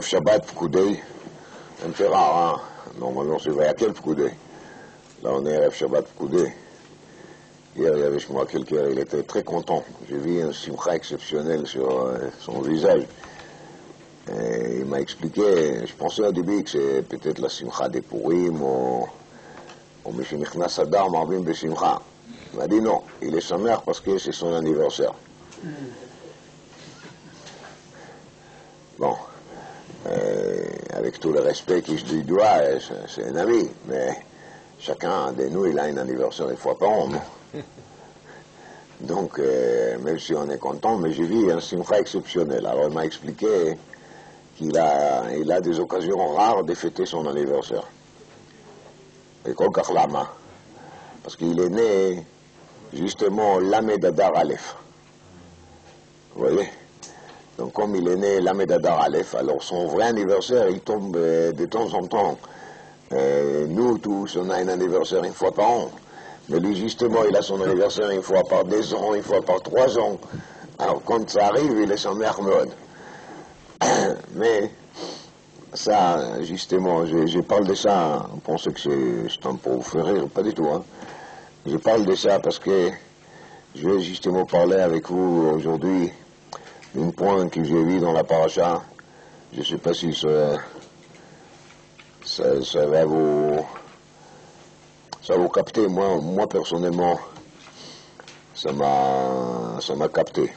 Erev Shabbat Pkoudé, un peu rare, hein? Normalement c'est Vayakel Pkoudé. Là on est Erev Shabbat Pkoudé. Hier il y avait chez moi quelqu'un, il était très content. J'ai vu un simcha exceptionnel sur son visage. Et il m'a expliqué, je pensais au début que c'est peut-être la simcha des Purim ou Mishenichnas Adar Marvim Besimcha. Il m'a dit non, il est samer parce que c'est son anniversaire. Bon, avec tout le respect que je lui dois, c'est un ami, mais chacun de nous, il a un anniversaire une fois par an, non? Donc, même si on est content, mais j'ai vu un simcha exceptionnel. Alors il m'a expliqué qu'il a des occasions rares de fêter son anniversaire. Et Kol Kach Lama, parce qu'il est né justement Lamed Adar Aleph. Vous voyez? Donc comme il est né Lamed Adar Aleph, alors son vrai anniversaire, il tombe de temps en temps. Nous tous, on a un anniversaire une fois par an. Mais lui justement, il a son anniversaire une fois par 2 ans, une fois par 3 ans. Alors quand ça arrive, il est sans merde. Mais ça, justement, je parle de ça, on pense que c'est un peu pour vous faire rire, pas du tout. Hein. Je parle de ça parce que je vais justement parler avec vous aujourd'hui d'un point que j'ai vu dans la paracha. Je ne sais pas si ça va vous capter. Moi personnellement, ça m'a capté.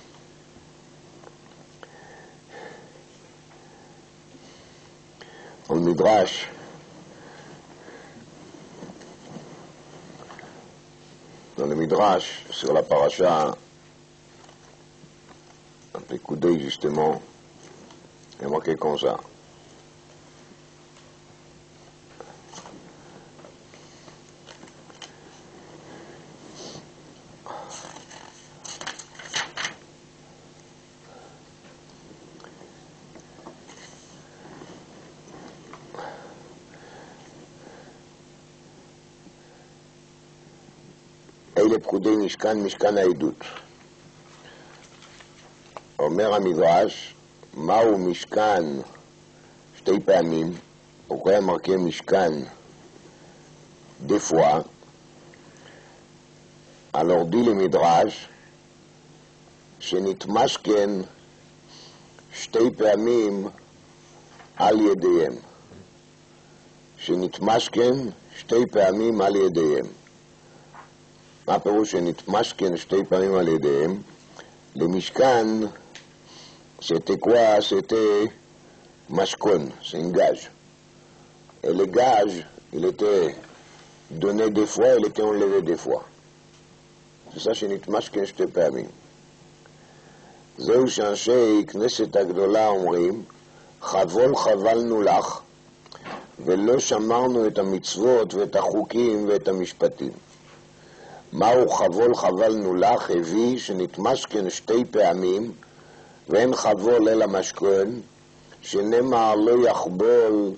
Dans le Midrash, sur la paracha, un petit coup d'œil justement, il y a marqué comme ça. אלה פקודי משכן, משכן העדות. אומר המדרש, מהו משכן 2 פעמים, הוא קורא מרקי משכן 2 fois, alors dit le מדרש, שנתמשכן 2 פעמים על ידיהם. שנתמשכן 2 פעמים על ידיהם. מה פירוש שנתמשכן 2 פעמים על ידיהם? למשכן, c'était quoi? C'était mashkon, c'est un gage. Et le gage, il était donné 2 fois, il était enlevé 2 fois. C'est ça שנתמשכן 2 פעמים. זהו שאנשי כנסת הגדולה אומרים, חבול חבלנו לך, ולא שמרנו את המצוות ואת החוקים ואת המשפטים. מהו חבול חבלנו לך? הביא שנתמשכן 2 פעמים, ואין חבול אלא משכון, שנאמר לא יחבול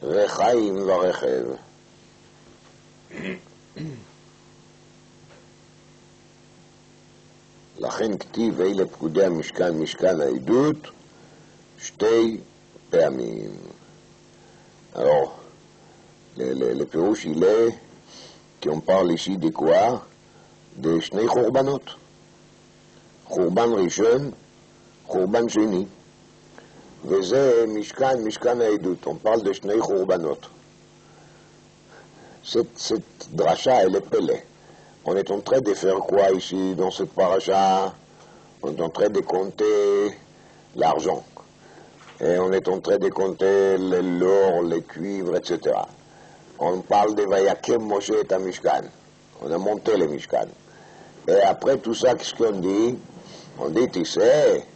רחיים ורכב. לכן כתיב אלה פקודי המשכן, משכן העדות, 2 פעמים. Alors, le פירוש il est qu'on parle ici de quoi? De שני חורבנות. חורבן ראשון, חורבן שני. וזה משכן, משכן העדות. On parle de שני חורבנות. Cette dracha, elle est pélée. On est en train de faire quoi ici, dans cette paracha? On est en train de compter l'argent. Et on est en train de compter l'or, les cuivres, etc. On parle de Vayakem Moshe et Mishkan. On a monté le Mishkan. Et après tout ça, qu'est-ce qu'on dit? On dit, tu sais,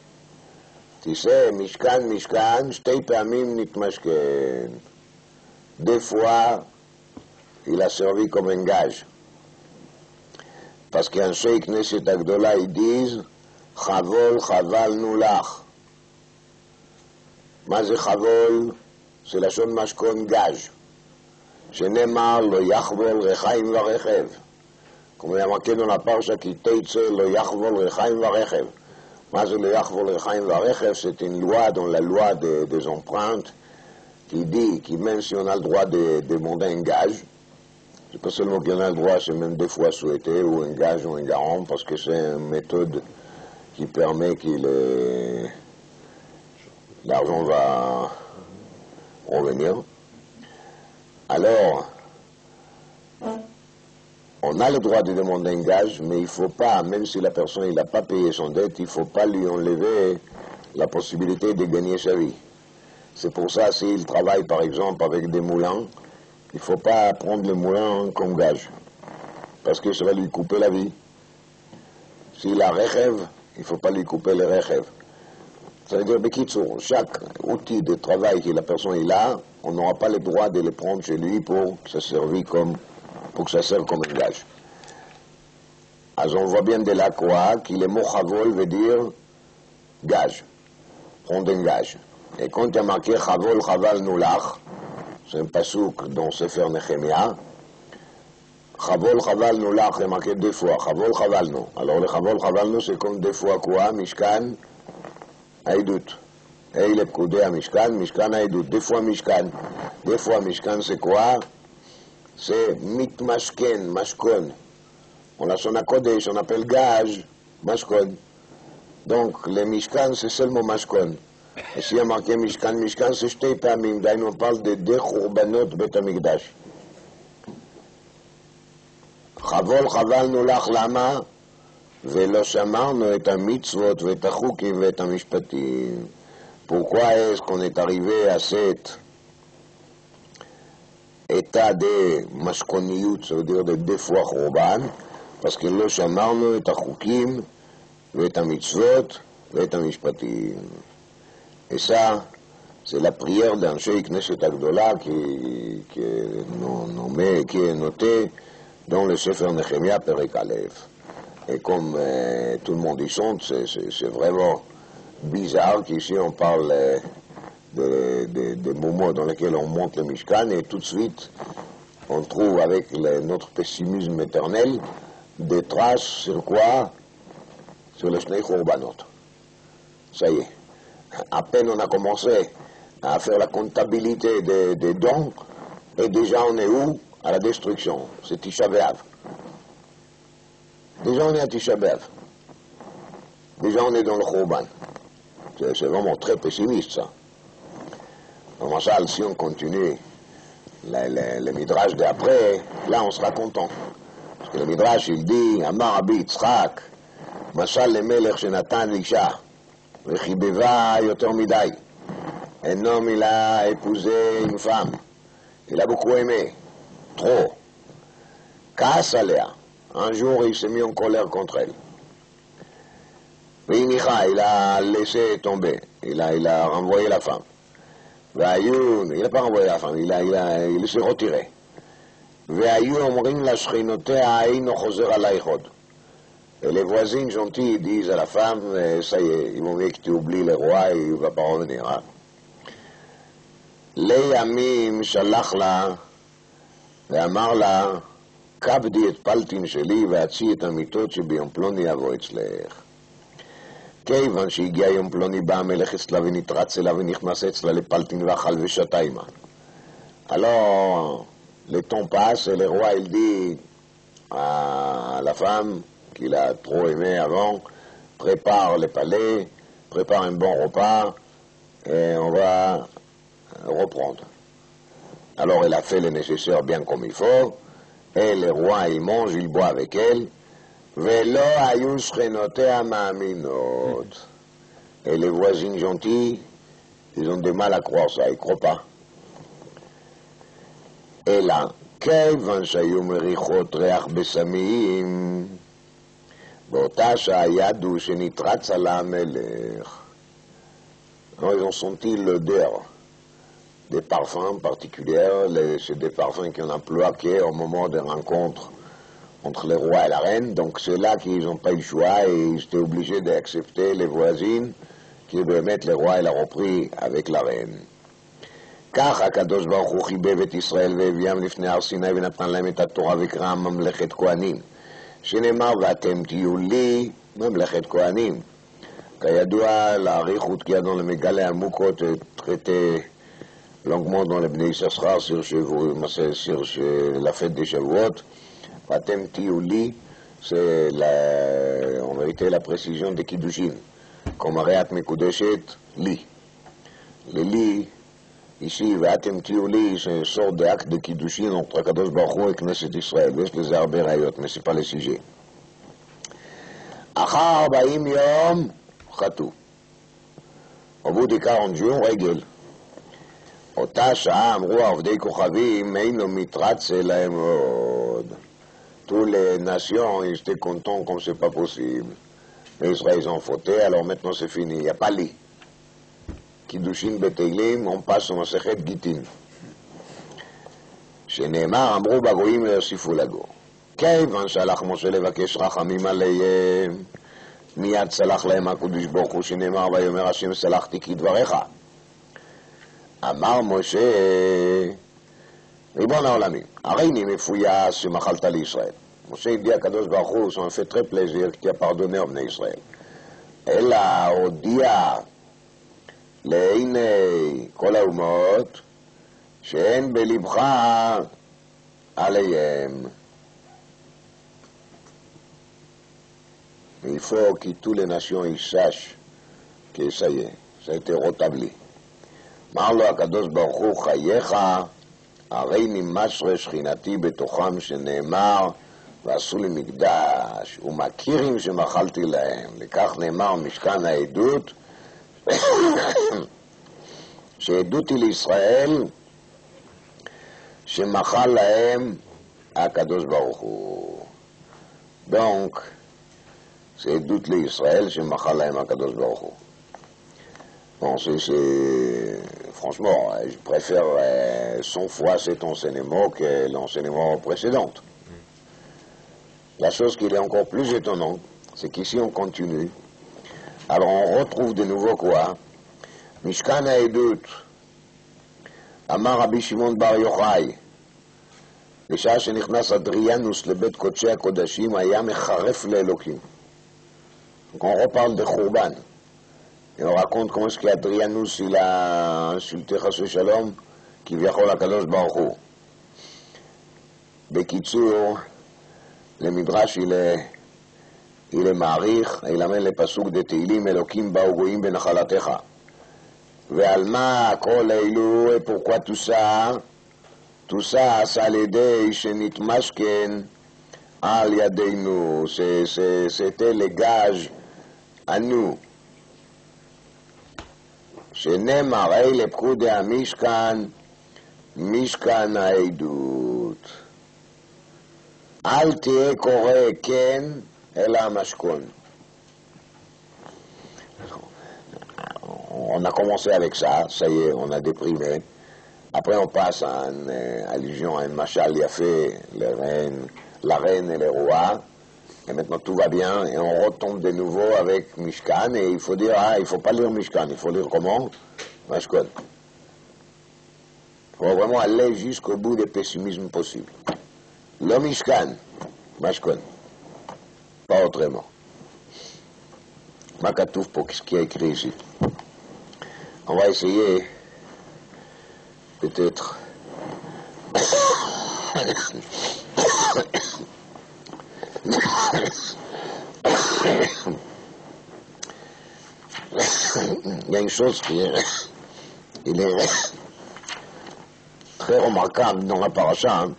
Mishkan, Mishkan, 2 פעמים נתמשכן. 2 fois, il a servi comme un gage. Parce qu'ansei Knesset Agdola, ils disent, Chavol, Chavalnu lach. מה זה חבול? זה לשון משכון גז' שנאמר לא יחבול רחיים ורכב. כמו אמרנו לפרשה כי תצא לא יחבול רחיים ורכב. Le Yachvol Rechaim Varechev, c'est une loi dans la loi des empreintes qui dit que même si on a le droit de demander un gage, c'est pas seulement qu'on a le droit, c'est même des fois souhaité, ou un gage ou un garant, parce que c'est une méthode qui permet que l'argent va revenir. Alors, on a le droit de demander un gage, mais il ne faut pas, même si la personne n'a pas payé son dette, il ne faut pas lui enlever la possibilité de gagner sa vie. C'est pour ça, s'il travaille par exemple avec des moulins, il ne faut pas prendre le moulin comme gage, parce que ça va lui couper la vie. S'il a rechev, il ne faut pas lui couper le rechev. Ça veut dire, Bekitsour, chaque outil de travail que la personne a, on n'aura pas le droit de le prendre chez lui pour que ça serve comme un gage. Alors on voit bien de là quoi, que le mot chavol veut dire gage, prendre un gage. Et quand il y a marqué chavol chaval nulach, c'est un pasouk dans Sefer Nehemia, chavol chaval nulach est marqué deux fois, chavol chaval no. Alors le chavol chaval no c'est comme deux fois quoi, Mishkan, Haïdout. Et il est coudé à Mishkan, Mishkan Haïdout, deux fois Mishkan. Deux fois Mishkan c'est quoi? C'est mitmashken, mashkon. On a son Kodesh, on appelle gage, mashkon. Donc, le Mishkan, c'est seulement mashkon. Et s'il y a marqué Mishkan, Mishkan, c'est shtei pamim. D'ailleurs, on parle de deux churbanot bet hamikdash. Chavol, chaval, nulach, lama, velo shamarno et mitzvot, et chukim, et mishpatim. Pourquoi est-ce qu'on est arrivé à cette état de mashkoniyut, ça veut dire de deux fois churban, parce que lo shamarno et chukim, et mitzvot, et mishpatim. Et ça, c'est la prière d'un Sheikh Knesset Agdola qui est noté dans le Sefer Nehemia Perek Aleph. Et comme tout le monde y chante, c'est vraiment bizarre qu'ici on parle des moments dans lesquels on monte le Mishkan et tout de suite on trouve avec notre pessimisme éternel des traces sur quoi? Sur les Shnei Churbanot. Ça y est. À peine on a commencé à faire la comptabilité des dons, et déjà on est où? À la destruction. C'est Tisha B'Av. Déjà on est à Tisha B'Av. Déjà on est dans le Churban. C'est vraiment très pessimiste ça. Comment ça, si on continue le Midrash d'après, là on sera content. Parce que le Midrash il dit, Amar Rabbi Yitzchak, Mashal le Melech Shenatan l'Isha. Rechibeva yoter midai. Un homme, il a épousé une femme. Il a beaucoup aimé. Trop. Kaas alea. Un jour, il s'est mis en colère contre elle. Vinicha, il a laissé tomber. Il a renvoyé la femme. Vayoun, il n'a pas renvoyé la femme, il s'est retiré. Vayoun, omrim la shrinotea aïno choser alaïchod. Et les voisines gentilles disent à la femme, ça y est, il vaut mieux que tu oublies le roi et il ne va pas revenir. Hein? לימים שלח לה ואמר לה, כבדי את פלטין שלי והצי את המיטות שביום פלוני יבוא אצלך. כיוון שהגיע יום פלוני בא המלך אצלה ונתרץ אליו ונכנס אצלה לפלטין ואכל ושתה עמה. Alors, le temps passe et le roi il dit à la femme qu'il a trop aimé avant, prépare le palais, prépare un bon repas et on va reprendre. Alors elle a fait le nécessaire bien comme il faut, et le roi il mange, il boit avec elle, Velo ayu shchenotea ma'aminot. Et les voisines gentilles, ils ont du mal à croire ça, ils ne croient pas. Et là, כיוון שהיו מריחות ריח בסמים, באותה שעה ידעו שנתרץ על המלך. Alors ils ont senti l'odeur des parfums particuliers, c'est des parfums qu'on emploie au moment des rencontres entre le roi et la reine, donc c'est là qu'ils n'ont pas eu le choix et ils étaient obligés d'accepter les voisines qui devaient mettre le roi et la repris avec la reine. כך הקדוש ברוך הוא חיבב את ישראל והביאם לפני הר סיני ונתן להם את התורה וקרא ממלכת כהנים שנאמר ואתם תהיו לי ממלכת כהנים כידוע, לאריכות כי אדון למגלה עמוקות traité longuement dans le Bnei Yissaschar sur la fête des Shavuot. Patem Tiouli, c'est en vérité la précision des Kiddushin. Comme Areat Mekudeshet, Li. Le Li, ici, Vatem Tiouli, c'est une sorte d'acte de Kiddushin entre Kadosh Baruch Hu et Knesset Israël. C'est les Arbe Rayot, mais ce n'est pas le sujet. Achar 40 Yom, Chatou. Au bout de 40 jours, règle. אותה שעה אמרו עובדי כוכבים, אינו מתרצה להם עוד. Tous les nations, ils étaient contents comme c'est pas possible. Les Israéliens ont fauté, alors maintenant c'est fini, il n'y a pas lit. Kiddushin בתהילים, on passe au מסכת גיטין. שנאמר, אמרו בגויים להוסיפו לגור. כיוון שהלך משה לבקש רחמים עליהם, מיד סלח להם הקדוש ברוך הוא, שנאמר, ויאמר השם סלחתי כדבריך. אמר משה, ריבון העולמים, הרי אני מפויס שמחלת לישראל. משה הודיע הקדוש ברוך הוא, ça me fait très plaisir כי הפרדוני בני ישראל. אלא הודיע לעיני כל האומות שאין בלבך עליהם. Il faut que toutes les nations ils sachent que ça y est, ça a été rétabli. אמר לו הקדוש ברוך הוא, חייך, הרי נמסרה שכינתי בתוכם שנאמר, ועשו לי מקדש, ומכירים שמחלתי להם. לכך נאמר משכן העדות, שעדות היא לישראל, שמחל להם הקדוש ברוך הוא. Donc, c'est עדות לישראל שמחל להם הקדוש ברוך הוא. Bon, franchement, je préfère 100 fois cet enseignement que l'enseignement précédent. La chose qui est encore plus étonnante, c'est qu'ici on continue. Alors on retrouve de nouveau quoi? Mishkan Haedut, Amar Rabbi Shimon Bar Yochai, בשעה שנכנס אדריאנוס לבית קודשי הקודשים, היה מחרף לאלוקים. Donc on reparle de Khurban. Et on raconte comment est-ce qu'Adrianus il a insulté Chasvé Shalom, qui vient à Kadosh Baruch Hu. Bekitsur, le Midrash il est מעריך, il amène le pasuk de Teilim, Elokim באו גויים בנחלתך. ועל מה כל אלו, et pourquoi tout ça? Tout ça, c'est à l'idée שנתמשכן על ידינו, c'était le gage à nous. שנאמר, אלה פקודי המשכן, משכן העדות. אל תהיה קורא כן, אלא המשכון. On a commencé avec ça, ça y est, on a déprimé. Après on passe à une allusion, à une machal yafé, la reine et les rois. Et maintenant tout va bien et on retombe de nouveau avec Mishkan et il faut dire, il ne faut pas lire Mishkan, il faut lire comment? Mashkon. Il faut vraiment aller jusqu'au bout du pessimisme possible. Le Mishkan, Mashkon. Pas autrement. Makatouf pour ce qui est écrit ici. On va essayer peut-être il y a une chose qui est très remarquable dans la paracha, hein,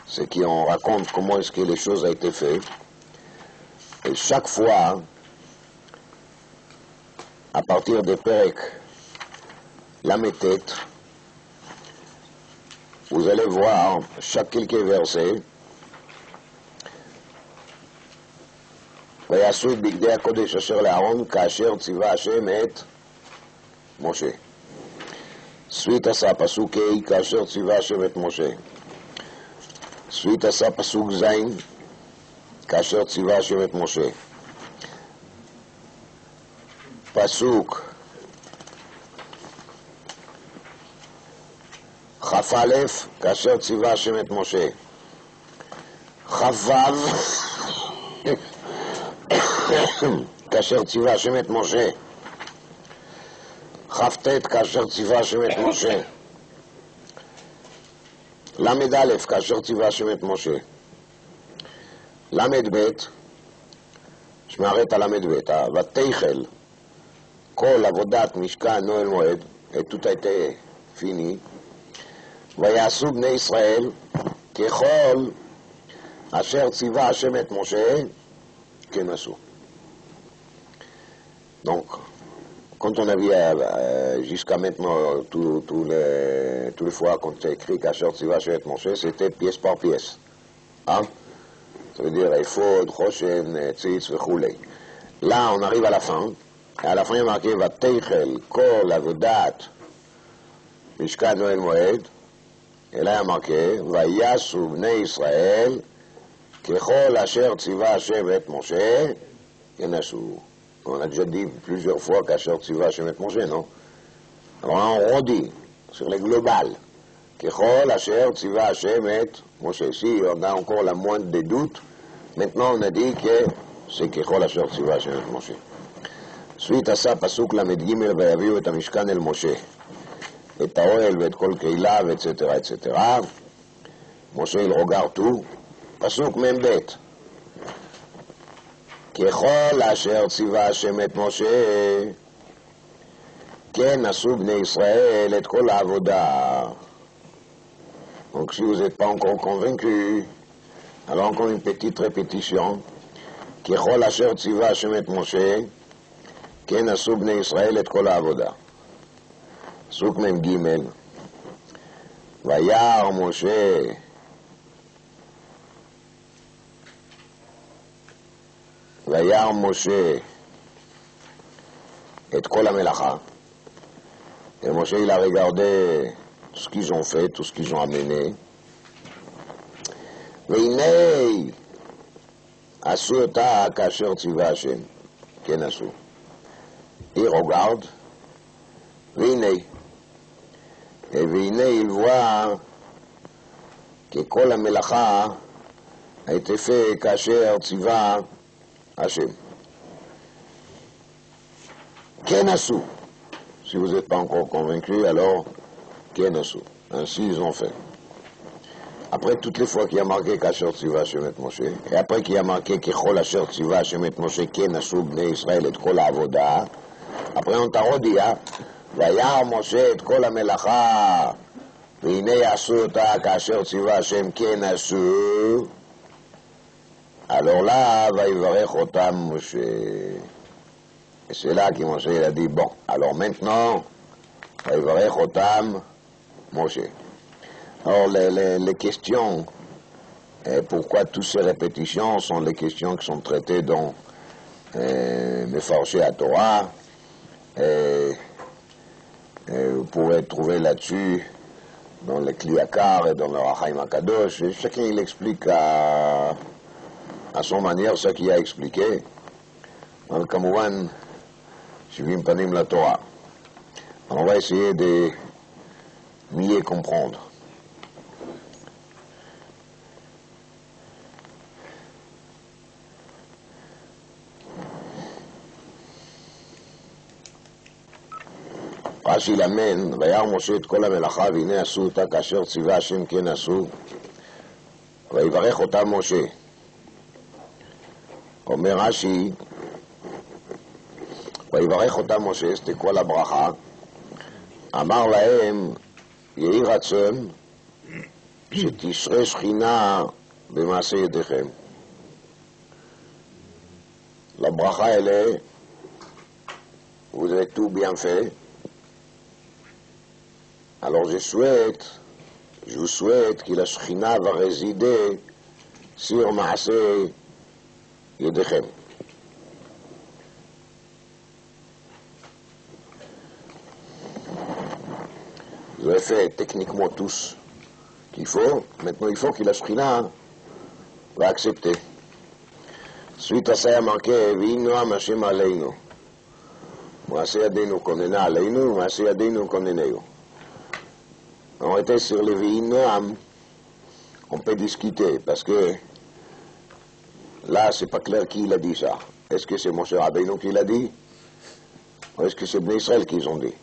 c'est qu'on raconte comment est-ce que les choses ont été faites. Et chaque fois, à partir de Perek, la méthode, vous allez voir chaque quelques versets. ויעשו את בגדי הקודש אשר לאהרון כאשר ציווה השם את משה. סווית עשה פסוק ה' כאשר ציווה השם את משה. סווית עשה פסוק ז' כאשר ציווה השם את משה. פסוק כ"א כאשר ציווה השם את משה. כ"ו כאשר ציווה השם את משה. כ"ט כאשר ציווה השם את משה. ל"א כאשר ציווה השם את משה. ל"ב שמערת הל"ב, ותחל כל עבודת משכן אוהל מועד, את תותייתה פיני, ויעשו בני ישראל ככל אשר ציווה השם את Moshe, כן עשו. Donc, quand on a vu jusqu'à maintenant, tous les fois qu'on a écrit qu'Asher Tziva Hashem et Moshe, c'était pièce par pièce. Hein? Ça veut dire Ephod, Choshen, Tzitz, וכולי. Là, on arrive à la fin, et à la fin il y a marqué Vateichel kol avodat Mishkan Oel Moed, et là il y a marqué Vayasu bnei Israël kechol asher tziva Hashem et Moshe, kenasu. On a déjà dit plusieurs fois qu'Asher Tziva Hashem et Moshe, non? Alors là, on redit sur les globales. Kechol Asher Tziva Hashem et Moshe. Si on a encore la moindre des doutes, maintenant on a dit que c'est Kechol Asher Tziva Hashem et Moshe. Suite à ça, pasuk lamed gimel vayaviu et hamishkan el Moshe. Et האוהל ואת כל קהילה, etc., etc. Moshe il regarde tout. pasuk מ"ב. ככל אשר ציווה השם את משה, כן עשו בני ישראל את כל העבודה. Donc si vous n'êtes pas encore convaincu, alors encore une petite répétition. ככל אשר ציווה השם את משה, כן עשו בני ישראל את כל העבודה. פסוק מ"ג. וירא משה וירא משה את כל המלאכה, et Moshe il a regardé tout ce qu'ils ont fait, tout ce qu'ils ont amené, והנה עשו אותה כאשר ציווה השם, כן עשו. Il regarde, והנה, והנה il voit que כל המלאכה a été fait כאשר ציווה Hachem. Kenasu. Si vous n'êtes pas encore convaincu, alors Kenasu. Ainsi ils ont fait. Après toutes les fois qu'il y a marqué qu'Asher Tziva Hashem et Moshe, et après qu'il y a marqué Kechol Asher Tziva Hashem et Moshe Kenasu Bnei Israël et Kol Avoda, après on t'a redit, Vayar Moshe et Kol HaMelacha, והנה יעשו אותה כאשר ציווה השם כן עשו. Alors là, va יברך אותם משה. Et c'est là que Moshe il a dit, bon, alors maintenant, va יברך אותם Moshe. Alors les questions, et pourquoi toutes ces répétitions sont les questions qui sont traitées dans Mefarshei HaTorah, et vous pourrez trouver là-dessus dans le Kli Yakar et dans le Rachaim HaKadosh, et chacun il explique à son manière ce qu'il a expliqué. Donc, כמובן, 70 פנים לתורה. On va essayer de mieux comprendre. רש"י למד, וירא משה את כל המלאכה והנה עשו אותה כאשר ציווה השם כן עשו, ויברך אותם משה. אומר רש"י, ויברך אותם משה, c'était כל הברכה, אמר להם, יהי רצון שתשרה שכינה במעשה ידיכם. לברכה האלה, vous avez tout bien fait. Alors je vous souhaite que la Shekhinah va résider sur Maaseh Yedechem. Vous avez fait techniquement tout ce qu'il faut. Maintenant il faut que la Shekhinah va accepter. Suite à ça il y a marqué V'inoam Hashem aleinu. Maaseh Yadenu konena aleinu, Maaseh Yadenu koneneu. On était sur les V'inoam, on peut discuter, parce que là, c'est pas clair qui il a dit ça. est-ce que c'est Moshe Rabbeinu qui l'a dit? Ou est-ce que c'est Bnei Israël qui ont dit?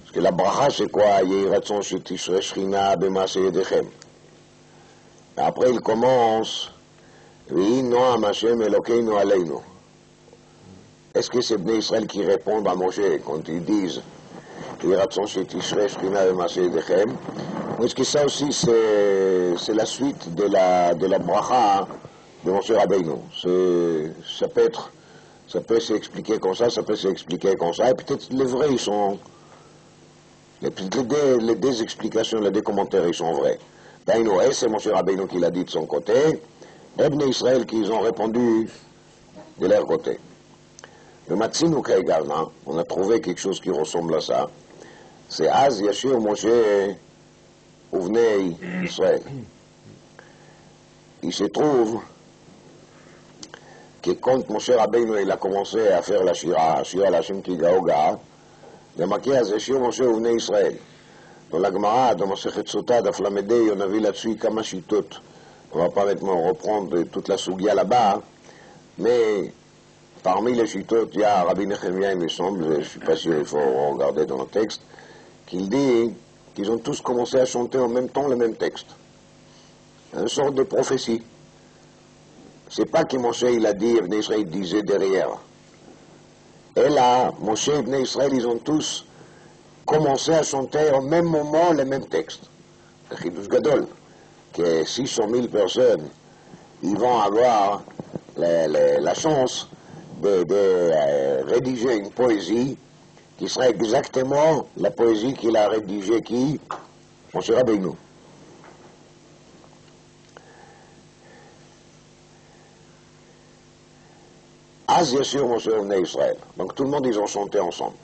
Parce que la bracha, c'est quoi? Yehi ratzon shetishre shechina b'maaseh yedechem. Et après, il commence Vehi noam Hashem Elokeinu aleinu. Est-ce que c'est Bnei Israël qui répondent à Moshe quand ils disent Yehi ratzon shetishre shechina b'maaseh yedechem? Ou est-ce que ça aussi, c'est la suite de la bracha de Moshe Rabbeinu? Ça peut s'expliquer comme ça peut s'expliquer comme ça, et peut-être les vrais, ils sont... Les deux explications, les deux commentaires, ils sont vrais. Daïno, c'est Moshe Rabbeinu qui l'a dit de son côté, et Bnei Israël qui ont répondu de leur côté. Le Matsinuka également, on a trouvé quelque chose qui ressemble à ça. C'est Az Yashir Moshe Uvnei Israël. Il se trouve que quand Moshe Rabbeinu il a commencé à faire la Shira Lashem Ki Gaoga, il y a marqué Az Yashir Moshe Uvnei Israël. Dans la Gemara, dans Masechet Sota, d'Aflamedei, on a vu là-dessus Kama Shitot. On ne va pas maintenant reprendre toute la Sugia là-bas, mais parmi les Shitot, il y a Rabbi Nechemia, il me semble, je ne suis pas sûr, il faut regarder dans le texte, qu'il dit qu'ils ont tous commencé à chanter en même temps le même texte. Une sorte de prophétie. C'est pas que Moshe il a dit, Bnei Israël disait derrière. Et là, Moshe et Bnei Israël, ils ont tous commencé à chanter au même moment le même texte. Le Chidush Gadol, que 600 000 personnes, ils vont avoir la chance de rédiger une poésie qui serait exactement la poésie qu'il a rédigée qui, Moshe Rabbeinu. Az Yashir Moshe Uvnei Israël. Donc tout le monde, ils ont chanté ensemble.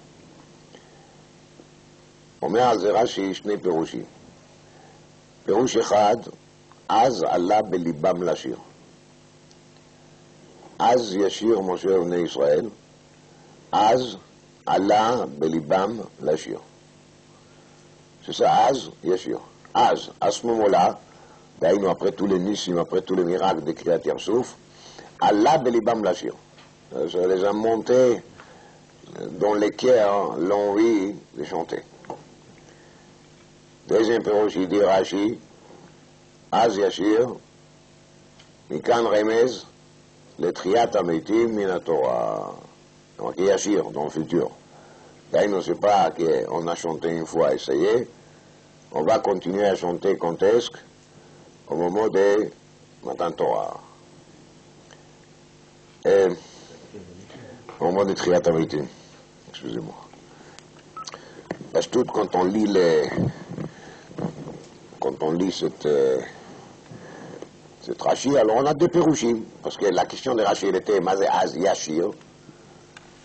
אומר על זה רש"י שני פירושים. פירוש אחד, אז עלה בליבם לשיר. אז ישיר משה ובני ישראל, אז עלה בליבם לשיר. C'est ça, אז ישיר. אז, à ce moment-là, דהיינו après tous les nissim, après tous les miracles de Kriyat Yam Souf, עלה בליבם לשיר. Ça les a montés dans les cœurs l'envie de chanter. Deuxième פירוש, il dit Rashi, אז ישיר, מכאן רמז לתחיית המתים מן התורה. Donc ישיר, dans le futur. D'ailleurs, c'est pas qu'on a chanté une fois, essayé, on va continuer à chanter quand est-ce au moment de Matan Torah. Et au moment de Tchiat HaMeitim. Excusez-moi. Parce que quand on lit cette Rashi, alors on a deux Pérouchim, parce que la question de Rashi, elle était Mazé Az Yashir,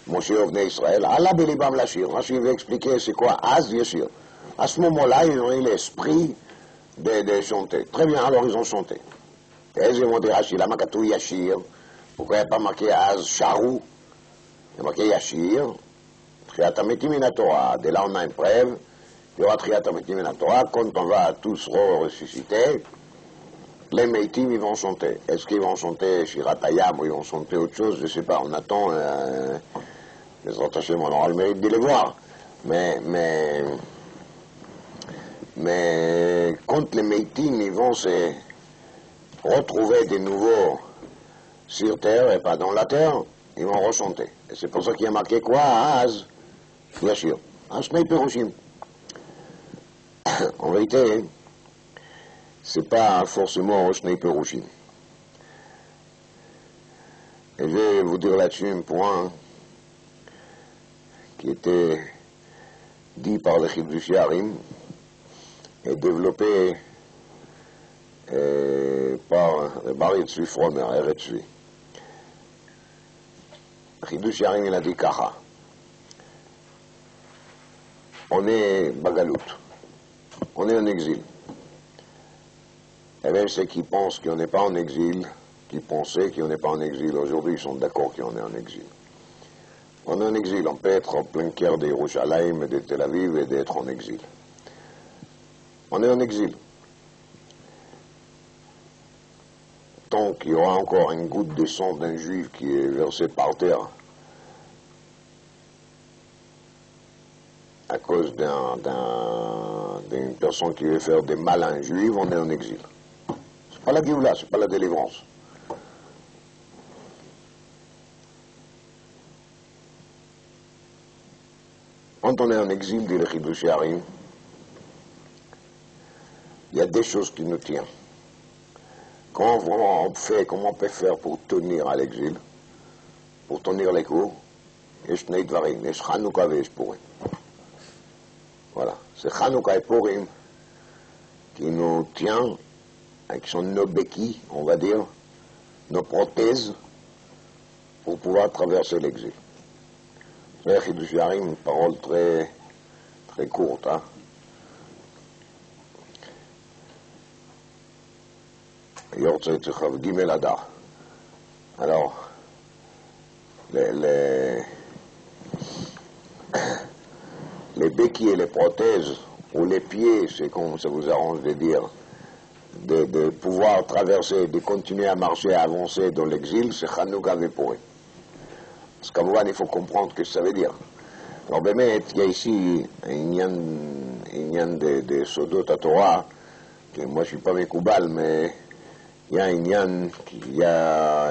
Moshe Ovnei Israël, Allah Belibam Lashir. Rashi veut expliquer c'est quoi Az Yashir. À ce moment-là, ils ont eu l'esprit de chanter. Très bien, alors ils ont chanté. Et ils ont dit Rashi, là, Makatou Yashir, pourquoi il n'y a pas marqué Az Sharou? Il y a marqué Yashir, Tchiat HaMeitim min Torah. De là, on a une preuve. Il y aura Tchiat HaMeitim min Torah, quand on va tous ressusciter, les Meitim, ils vont chanter. Est-ce qu'ils vont chanter Shirat Hayam ou ils vont chanter autre chose? Je ne sais pas, on attend. Les autres Hachem, on aura le mérite de les voir. Mais quand les Meitim, ils vont se retrouver de nouveau sur terre et pas dans la terre, ils vont rechanter. Et c'est pour ça qu'il y a marqué quoi? Az Yashir. Shnei Perushim. En vérité, c'est pas forcément Shnei Perushim. Et je vais vous dire là-dessus un point qui était dit par le Chidush Yarim et développé par Bar Yitzvi Fromer, Eretzvi. Chidush Yarim, il a dit Kacha. On est Bagalout. On est en exil. Et même ceux qui pensent qu'on n'est pas en exil, qui pensaient qu'on n'est pas en exil aujourd'hui, ils sont d'accord qu'on est en exil. On est en exil, on peut être en plein cœur de Yerushalayim et de Tel Aviv et d'être en exil. On est en exil. tant qu'il y aura encore une goutte de sang d'un juif qui est versé par terre à cause d'une personne qui veut faire des mal à un juif, on est en exil. C'est pas la Géoula, c'est pas la délivrance. Quand on est en exil, dit le Chidush Yarim, il y a des choses qui nous tiennent. Comment on peut faire pour tenir à l'exil, pour tenir les cours? Yesh Nei Dvarim, yesh Chanukah veyesh Purim. Voilà, c'est Chanukah et Purim qui nous tient, qui sont nos béquilles, on va dire, nos prothèses, pour pouvoir traverser l'exil. C'est Chidush Yarim, une parole très, très courte, hein. Gimel Adar. Alors, les béquilles et les prothèses, ou les pieds, c'est comme ça vous arrange de dire, de pouvoir traverser, de continuer à marcher, à avancer dans l'exil, c'est Chanukah et Purim. Parce qu'à il faut comprendre ce que ça veut dire. Alors, il y a ici un yan de Sodot à Torah, que moi je ne suis pas Mekoubal, mais il y a un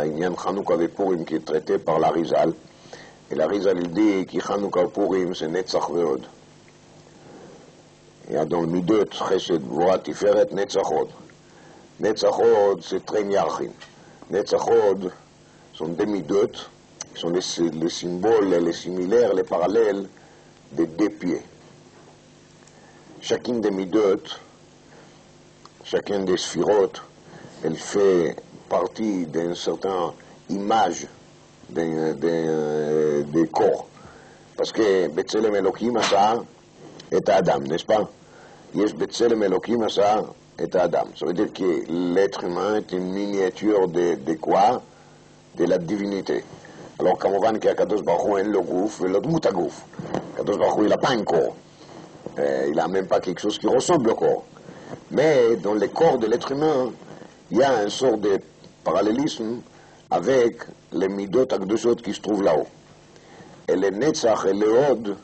yan Chanukah et Purim qui est traité par l'Arizal. Et l'Arizal il dit que Chanukah et Purim c'est Netzach Ve'od. Il y a dans le Midot, Chesed, Gvura, Tiferet, Netzachod. Netzachod c'est Tren Yarchin. Netzachod sont des Midot, qui sont les symboles, les similaires, les parallèles des deux pieds. Chacune des Midot, chacune des sphirotes, elle fait partie d'une certaine image des corps. Parce que Betzelem Elohim Asa est Adam, n'est-ce pas? Yes, Betzelem Elohim Asa est Adam. Ça veut dire que l'être humain est une miniature de quoi? De la divinité. Alors, כמובן qu'Akadosh Baruch Hu אין לו גוף ולא דמות הגוף. Akadosh Baruch Hu, il n'a pas un corps. Il n'a même pas quelque chose qui ressemble au corps. Mais dans le corps de l'être humain, il y a un sort de parallélisme avec les midot akdoshot qui se trouvent là-haut. Et les Netzach et les Hod,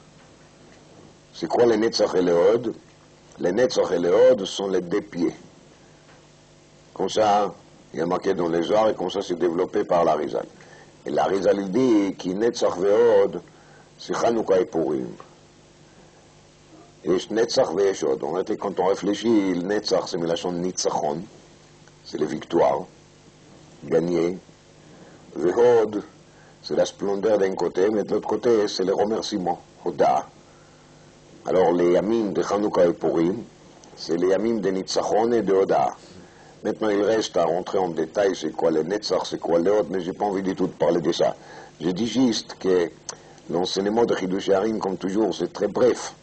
c'est quoi les Netzach et les Hod? Les Netzach et les Hod sont les deux pieds. Comme ça, il y a marqué dans les arts et comme ça c'est développé par l'Arizal. Et l'Arizal il dit que Netzach et Hod, c'est Chanukah et Purim. Et Netzach et Hod. En fait, quand on réfléchit, le Netzach c'est Milachon Nitzachon, c'est les victoires, gagner. Vehod, c'est la splendeur d'un côté, mais de l'autre côté, c'est les remerciements, Hoda. Alors, les Yamim de Chanukah et Purim, c'est les Yamim de Nitzachon et de Hoda. Maintenant, il reste à rentrer en détail, c'est quoi les Netzach, c'est quoi les Hod, mais je n'ai pas envie du tout de parler de ça. Je dis juste que l'enseignement de Chidush Yarim, comme toujours, c'est très bref.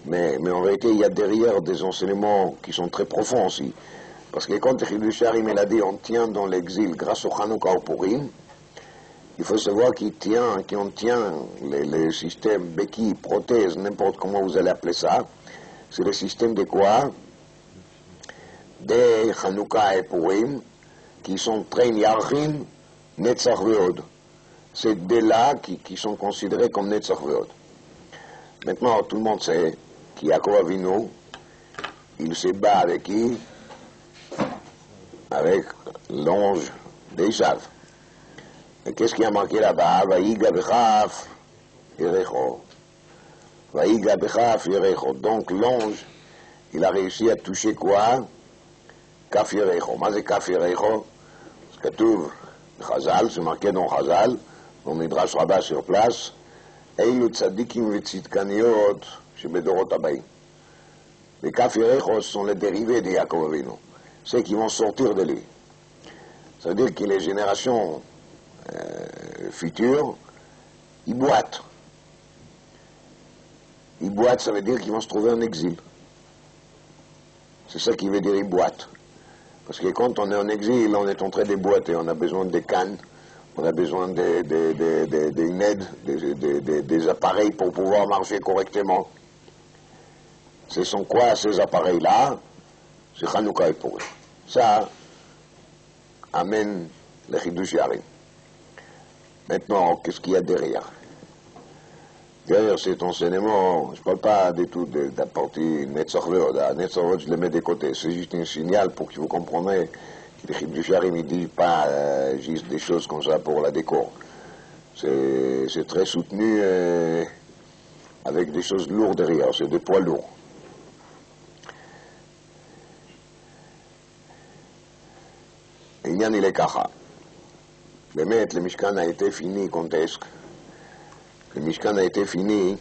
Mais en réalité, il y a derrière des enseignements qui sont très profonds aussi. Parce que quand Chidush Yarim il a dit on tient dans l'exil grâce au Chanukah au Purim, il faut savoir qu'on tient les systèmes béquilles, prothèses, n'importe comment vous allez appeler ça, c'est le système de quoi? Des Chanukah et Purim, qui sont Tren Yarchin, Netzach Ve'od. C'est des là qui sont considérés comme Netzach Ve'od. Maintenant, tout le monde sait qu'Yaakov Avinu, il se bat avec qui? Avec l'ange d'Esav. Et qu'est-ce qui a marqué là-bas? Vaïga bechaf yerecho. Vaïga bechaf yerecho. Donc l'ange, il a réussi à toucher quoi? Kaf yerecho. Mais c'est kaf yerecho? C'est כתוב בחז"ל, c'est marqué dans Chazal, dans Midrash Rabbah sur place, אילו צדיקים וצדקניות שבדורות הבאים. Les kaf yerecho sont les dérivés de Yaakov Avinu. Ceux qui vont sortir de lui. Ça veut dire que les générations futures, ils boitent. Ils boitent, ça veut dire qu'ils vont se trouver en exil. C'est ça qui veut dire ils boitent. Parce que quand on est en exil, on est en train de boiter. On a besoin de cannes, on a besoin d'une aide, des appareils pour pouvoir marcher correctement. Ce sont quoi ces appareils-là? C'est Chanukah et Purim. Ça, amène le Chidush Yarim. Maintenant, qu'est-ce qu'il y a derrière? Derrière cet enseignement, je ne parle pas du tout de la partie Netzorvod. Netzorvod, je le mets de côté. C'est juste un signal pour que vous compreniez que le Chidush Yarim ne dit pas juste des choses comme ça pour la décor. C'est très soutenu avec des choses lourdes derrière, c'est des poids lourds. Inyan il est kacha. באמת, le Mishkan a été fini, contesque. Le Mishkan a été fini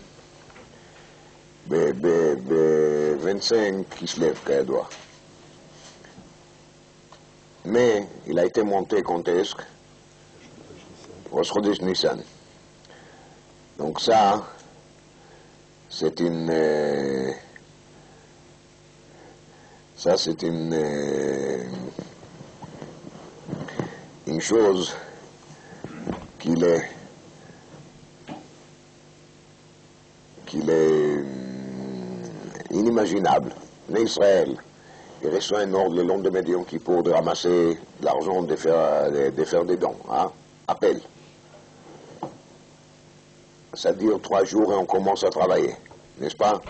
ב-25 Kislev, כידוע. Mais il a été monté, contesque, Rosh Chodesh Nissan. Donc ça, c'est une... une chose qu'il est inimaginable. L'Israël, il reçoit un ordre le long de Yom Kippour de ramasser de l'argent, de faire des dons. Hein? Appel. Ça dure 3 jours et on commence à travailler, n'est-ce pas?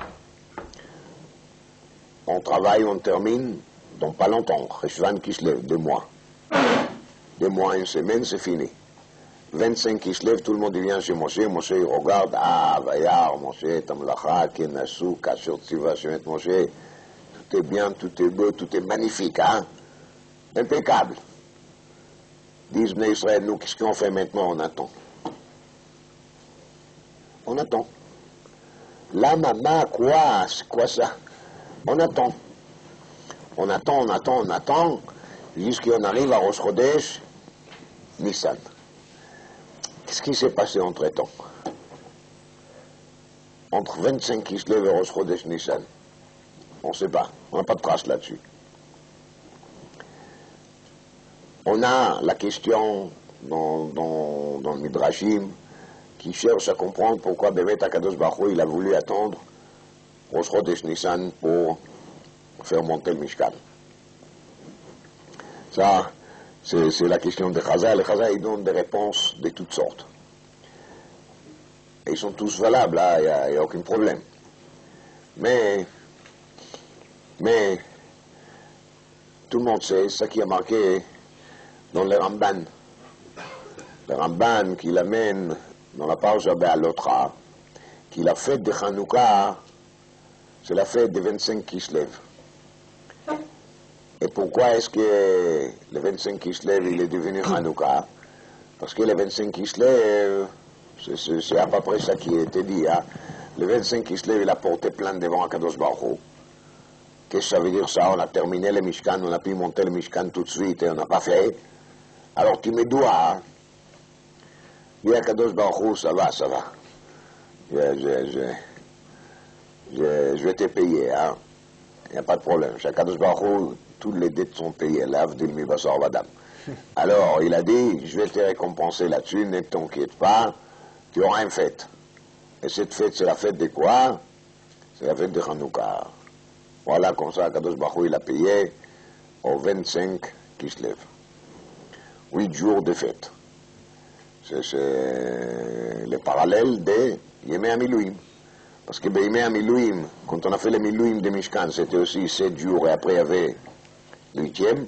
On travaille, on termine dans pas longtemps. Cheshvan Kislev, 2 mois. 2 mois, 1 semaine, c'est fini. 25 Kislev, tout le monde vient chez Moshe. Moshe, il regarde, Vayar, Moshe, Tamlacha, Kenasu, Kasher Tziva, Shemet Moshe. Tout est bien, tout est beau, tout est magnifique, hein? Impeccable. Disent Bnei Israël, nous, qu'est-ce qu'on fait maintenant? On attend. On attend. La maman, quoi? C'est quoi ça? On attend. On attend, jusqu'à on arrive à Rosh Chodesh Nissan. Qu'est-ce qui s'est passé entre-temps? Entre 25 Kislev et Rosh Chodesh Nissan. On ne sait pas. On n'a pas de trace là-dessus. On a la question dans le Midrashim qui cherche à comprendre pourquoi Bémet Akadosh Baruch Hu, il a voulu attendre Rosh Chodesh Nissan pour faire monter le Mishkan. Ça, c'est la question de Chazal. Les Chazal, ils donnent des réponses de toutes sortes. Et ils sont tous valables, il n'y a aucun problème. Mais, tout le monde sait, c'est ça qui a marqué dans le Ramban. Le Ramban qui l'amène dans la Parasha Be'alotra, qui la fête de Hanouka, c'est la fête des 25 Kislev. Et pourquoi est-ce que le 25 Kislev il est devenu Hanouka? Parce que le 25 Kislev, c'est à peu près ça qui a été dit. Hein? Le 25 Kislev, il a porté plainte devant Akadosh Baruch Hu. Qu'est-ce que ça veut dire ça? On a terminé le Mishkan, on a pu monter le Mishkan tout de suite et on n'a pas fait. Alors tu me dois. Hein? Dis Akadosh Baruch Hu, ça va. Je vais te payer. Hein? Il n'y a pas de problème. Chez Akadosh Baruch Hu, toutes les dettes sont payées. L'avdil mi basar vadam. Alors, il a dit, je vais te récompenser là-dessus, ne t'inquiète pas, tu auras une fête. Et cette fête, c'est la fête de quoi? C'est la fête de Hanouka. Voilà, comme ça, Kadosh Baruch Hu, il a payé au 25 Kislev. 8 jours de fête. C'est le parallèle de Yemei HaMiluim. Parce que Yemei HaMiluim, quand on a fait les Miluim de Mishkan, c'était aussi 7 jours et après il y avait le 8e.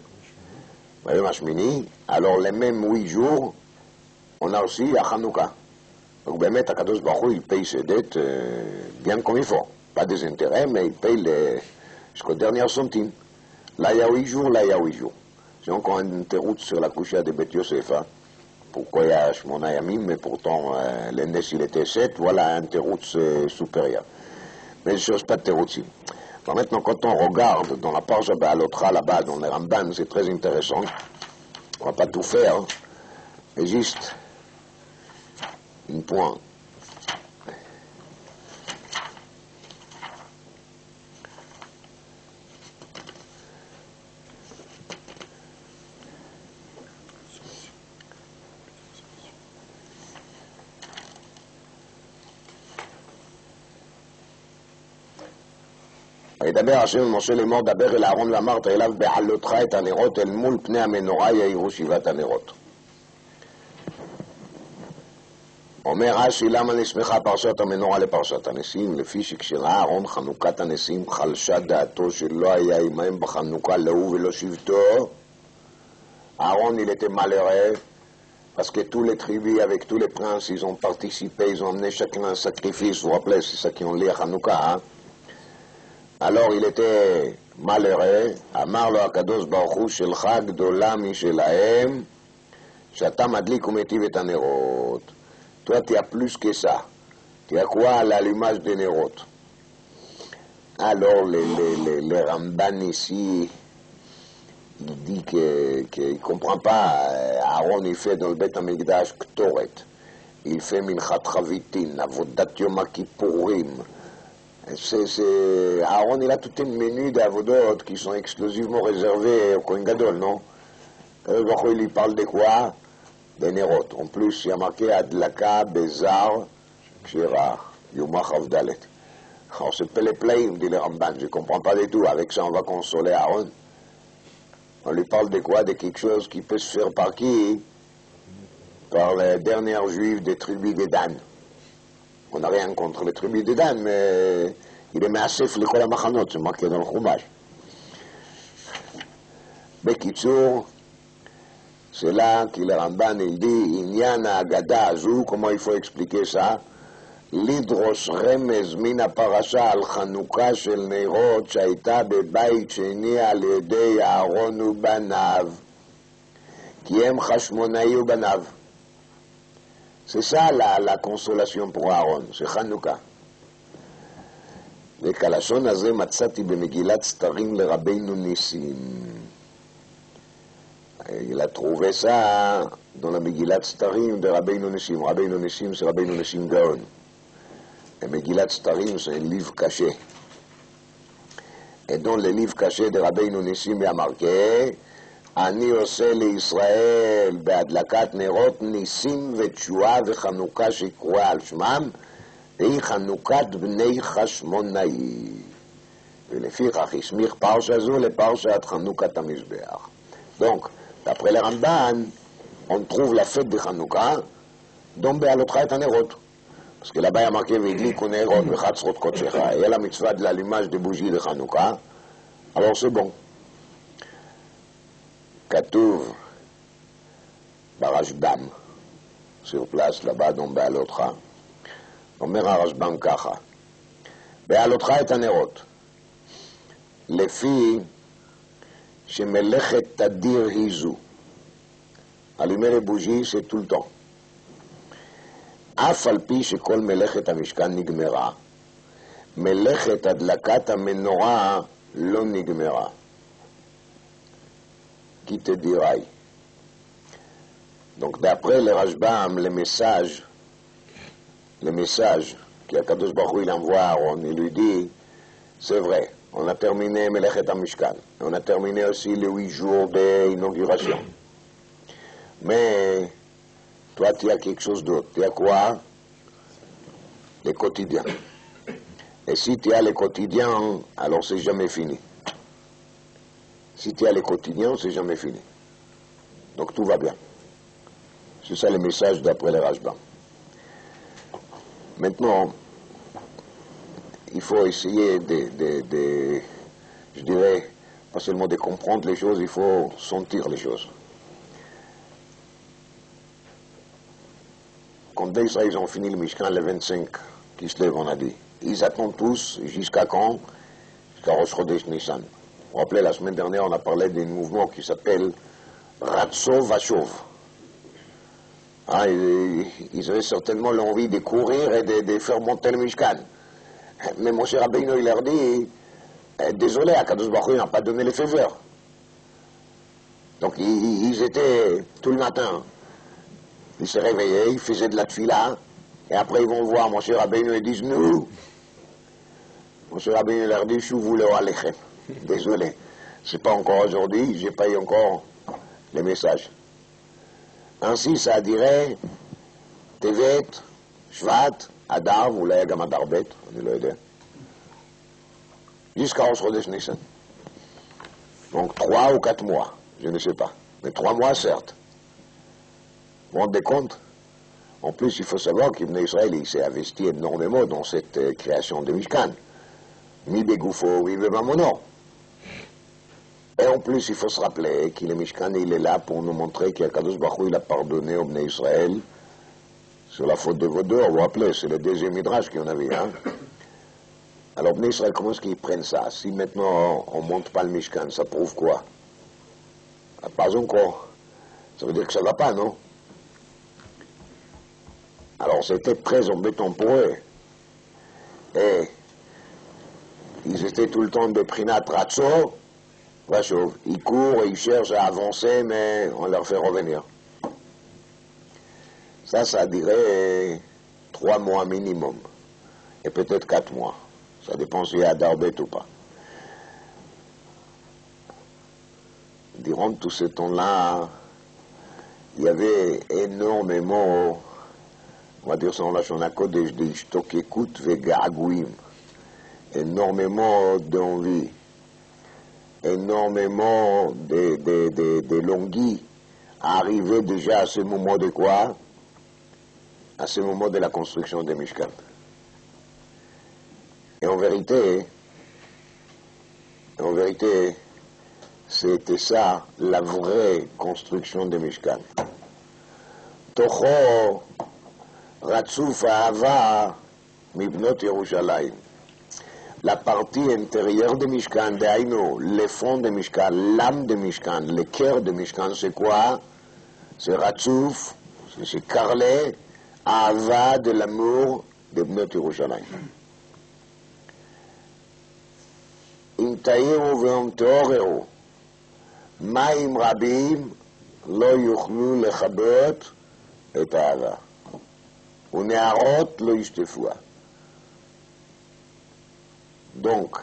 Alors les mêmes 8 jours, on a aussi à Hanouka. Donc Bémet, Akadosh Baruch Hu, il paye ses dettes bien comme il faut. Pas des intérêts, mais il paye jusqu'aux dernières centimes. Là, il y a 8 jours, là, il y a 8 jours. J'ai encore un teroutz sur la couche de Beth Yosef. Hein. Pourquoi il y a Shmona Yamim, mais pourtant l'index il était 7, voilà un teroutz supérieur. Mais je ne cherche pas de teroutzim. Bon, maintenant, quand on regarde dans la Parasha Be'alotra, là-bas, dans les Ramban, c'est très intéressant. On ne va pas tout faire, hein. Mais juste un point. וידבר השם למשה לאמור, דבר אל אהרון ואמרת אליו בעלותך את הנרות אל מול פני המנורה יאירו שבעת הנרות. אומר רש"י, למה נסמכה פרשת המנורה לפרשת הנסים? לפי שכשראה אהרון חנוכת הנסים חלשה דעתו שלא היה עמהם בחנוכה להוא ולא שבטו. Aaron, il était malheureux parce que tous les tribus avec tous les princes, ils ont participé, ils ont amené chacun un sacrifice. Vous vous rappelez, c'est ça qui ont lié à Hanouka. Hein? Alors il était malheureux. Amar lo Akadosh Baruch Hu shelcha gdola mishelahem shata madlik umetiv et hanerot. Toi, tu as plus que ça. Tu as quoi à l'allumage des nerot? Alors les Ramban ici, il dit qu'il ne comprend pas. Aaron, il fait dans le Beth Amikdash Ktoret. Il fait Minchat Chavitin, Avodat Yom Kippourim. Aaron, il a tout un menu d'avodot qui sont exclusivement réservés au Kohen Gadol, non? Il lui parle de quoi? Des Nerot. En plus, il y a marqué Adlaka, Bezar, Kshira, Yoma Chavdalet. Alors, c'est Peleplaim, dit le Ramban. Je ne comprends pas du tout. Avec ça, on va consoler Aaron. On lui parle de quoi? De quelque chose qui peut se faire par qui? Par les dernières juifs des tribus de Dan. On n'a rien contre les tribus de Dan, mais il est massif le Kol HaMachanot, c'est marqué dans le Chumash. Bekitsour, c'est là que le Ramban il dit, Inyan Agada Azou, comment il faut expliquer ça? לדרוש רמז מן הפרשה על חנוכה של נרות שהייתה בבית שני על ידי אהרון ובניו, כי הם חשמונאי ובניו. C'est ça la consolation pour Aaron, c'est חנוכה. וכלשון הזה מצאתי במגילת סתרים לרבינו ניסים. Il a trouvé ça dans la Megillat Starim de Rabbeinu Nissim. Rabbeinu Nissim, c'est Rabbeinu Nissim Gaon. Et Megillat Starim, c'est un livre caché. Et dans le livre caché de Rabbeinu Nissim, il y a marqué Ani oseh liYisrael be'adlakat nerot nisim ve'tshua ve'chanukah shekroa al shmam ve'hi chanukat bnei Chashmonai. ולפיכך הסמיך פרשה זו לפרשת חנוכת המזבח. Donc, d'après le Ramban, on trouve la fête de Hanouka dans Be'alotcha et Hanerot. Parce que là-bas il y a marqué V'idlik u'nerot v'chatzrot kodshecha. Il y a la mitzvah de l'allumage des bougies de Hanouka. Alors c'est bon. Katouv Barashbam, sur place là-bas dans Be'alotcha. אומר הרשב"ם ככה, בעלותך את הנרות, לפי שמלאכת תדיר היא זו. allumer les bougies, c'est tout le temps. אף על פי שכל מלאכת המשכן נגמרה, מלאכת הדלקת המנורה לא נגמרה. כי תדיראי. Donc d'après le Rashbam, le message qu'Akadosh Baruch Hu il envoie à Aaron, il lui dit, c'est vrai, on a terminé Melechet HaMishkan, on a terminé aussi les 8 jours d'inauguration. Mais toi, tu as quelque chose d'autre. Tu as quoi? Les quotidiens. Et si tu as les quotidiens, alors c'est jamais fini. Si tu as les quotidiens, c'est jamais fini. Donc tout va bien. C'est ça le message d'après le Rashbam. Maintenant, il faut essayer je dirais, pas seulement de comprendre les choses, il faut sentir les choses. Quand ils ont fini le Mishkan le 25, qui se lève, on a dit, ils attendent tous, jusqu'à quand? Jusqu'à Rosh Chodesh Nissan. Vous vous rappelez, la semaine dernière, on a parlé d'un mouvement qui s'appelle Ratso Vachov. Hein, ils avaient certainement l'envie de courir et de faire monter le Mishkan. Mais Moshe Rabbeinu, il leur dit, désolé, Akadosh Baruch Hu n'a pas donné les faveurs. Donc ils étaient tout le matin, ils se réveillaient, ils faisaient de la tfila, et après ils vont voir Moshe Rabbeinu et disent, nous, Moshe Rabbeinu leur dit, Shuvou leo alechem. Désolé, c'est pas encore aujourd'hui, j'ai pas eu encore les messages. Ainsi, ça dirait Tevet, Shvat, Adar, אולי גם אדר ב', אני לא יודע. jusqu'à Rosh Chodesh Nissan. Donc 3 ou 4 mois, je ne sais pas. Mais 3 mois, certes. Vous vous rendez compte? En plus, il faut savoir qu'Ibn Israël il s'est investi énormément dans cette création de Mishkan. Mi Begoufo, mi Bemamono. Et en plus, il faut se rappeler que le Mishkan, il est là pour nous montrer qu'Akadosh Baruch Hu, il a pardonné au Bnei Israël sur la faute de Vaudor. Vous vous rappelez, c'est le deuxième midrash qu'on avait. Hein? Alors, Bnei Israël, comment est-ce qu'ils prennent ça? Si maintenant on ne monte pas le Mishkan, ça prouve quoi? Pas encore. Ça veut dire que ça ne va pas, non? Alors, c'était très embêtant pour eux. Et ils étaient tout le temps de Prinat Ratso. Ils courent, ils cherchent à avancer, mais on leur fait revenir. Ça dirait 3 mois minimum. Et peut-être 4 mois. Ça dépend s'il y a d'arbet ou pas. Durant tout ce temps-là, il y avait énormément, on va dire ça en Lachon HaKodesh, des Ishtokekut vega'agouim. Énormément d'envie. Énormément de longuis à arriver déjà à ce moment de quoi? À ce moment de la construction de Mishkan. Et en vérité, c'était ça la vraie construction de Mishkan. Tocho Ratzuf Ahava Mibnot Yerushalayim. La partie intérieure de Mishkan, d'Aïno, le fond de Mishkan, l'âme de Mishkan, le cœur de Mishkan, c'est quoi? C'est Ratsouf, c'est Karlé, Ahava de l'amour de Bnot Yerushalayim. Im ta'iru ve'om te'oreru, ma'im rabim lo yuchlu lechabot et Ahava. Une'arot lo yishtefua. Donc,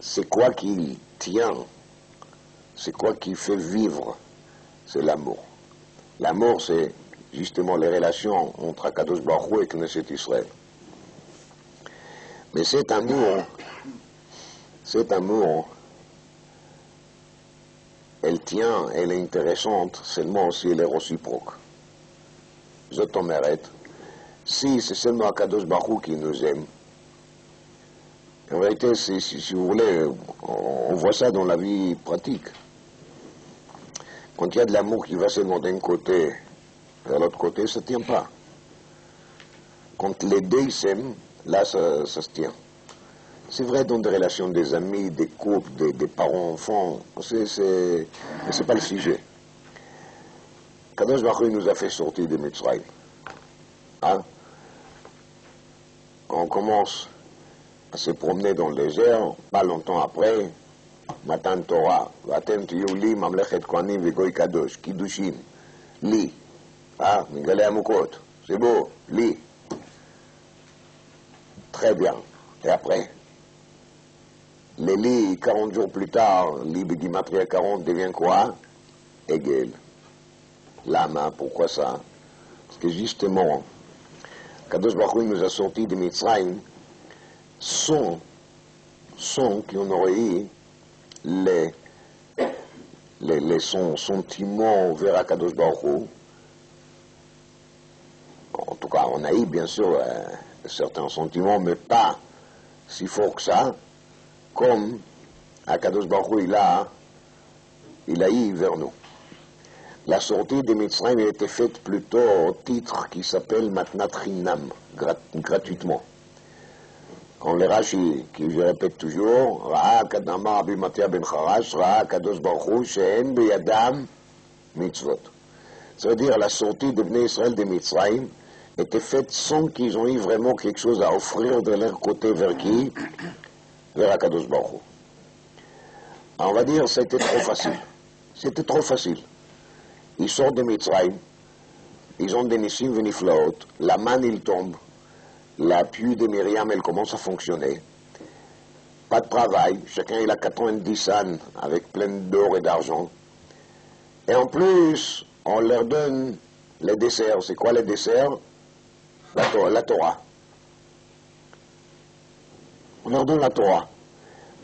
c'est quoi qui tient, c'est quoi qui fait vivre, c'est l'amour. L'amour, c'est justement les relations entre Akadosh Baruch Hu et Knesset Israël. Mais cet amour, elle tient, elle est intéressante seulement si elle est réciproque. Je t'en mérite. Si c'est seulement Akadosh Baruch Hu qui nous aime, en vérité, si vous voulez, on voit ça dans la vie pratique. Quand il y a de l'amour qui va seulement d'un côté vers l'autre côté, ça ne tient pas. Quand les deux s'aiment, là, ça se tient. C'est vrai dans des relations des amis, des couples, des parents-enfants, mais c'est pas le sujet. Kadosh Baruch Hu nous a fait sortir de Mitzrayim. Hein? On commence à se promener dans le désert, pas longtemps après, Matan Torah, Vatem Tiyuli, Mamlechet Kohanim, Vegoy Kadosh, Kiddushin, Li, Migale Amukot, c'est beau, Li. Très bien. Et après, les Li, 40 jours plus tard, Li Begimatria 40 devient quoi? Egel. Lama, pourquoi ça? Parce que justement, Kadosh Baruch Hu nous a sortis de Mitzrayim, sans qu'on aurait eu les sentiments vers Akadosh Baruch Hu. En tout cas, on a eu bien sûr certains sentiments, mais pas si fort que ça, comme Akadosh Baruch Hu il a eu vers nous. La sortie de Mitzrayim a été faite plutôt au titre qui s'appelle Matnat Chinam, gratuitement. Quand les Rashi, qui je répète toujours, Ra'a Kadama Rabbi Matia ben Charash, Ra'a Kadosh Baruch Hu, She'en Beyadam Mitzvot. Ça veut dire la sortie de Bnei Israël de Mitzrayim était faite sans qu'ils ont eu vraiment quelque chose à offrir de leur côté vers qui? Vers Kadosh Baruch Hu. On va dire c'était trop facile. C'était trop facile. Ils sortent de Mitzrayim, ils ont des Nissim Veniflaot, la manne il tombe, la pluie de Myriam, elle commence à fonctionner. Pas de travail, chacun il a 90 ânes avec plein d'or et d'argent. Et en plus, on leur donne les desserts. C'est quoi les desserts? La Torah. On leur donne la Torah.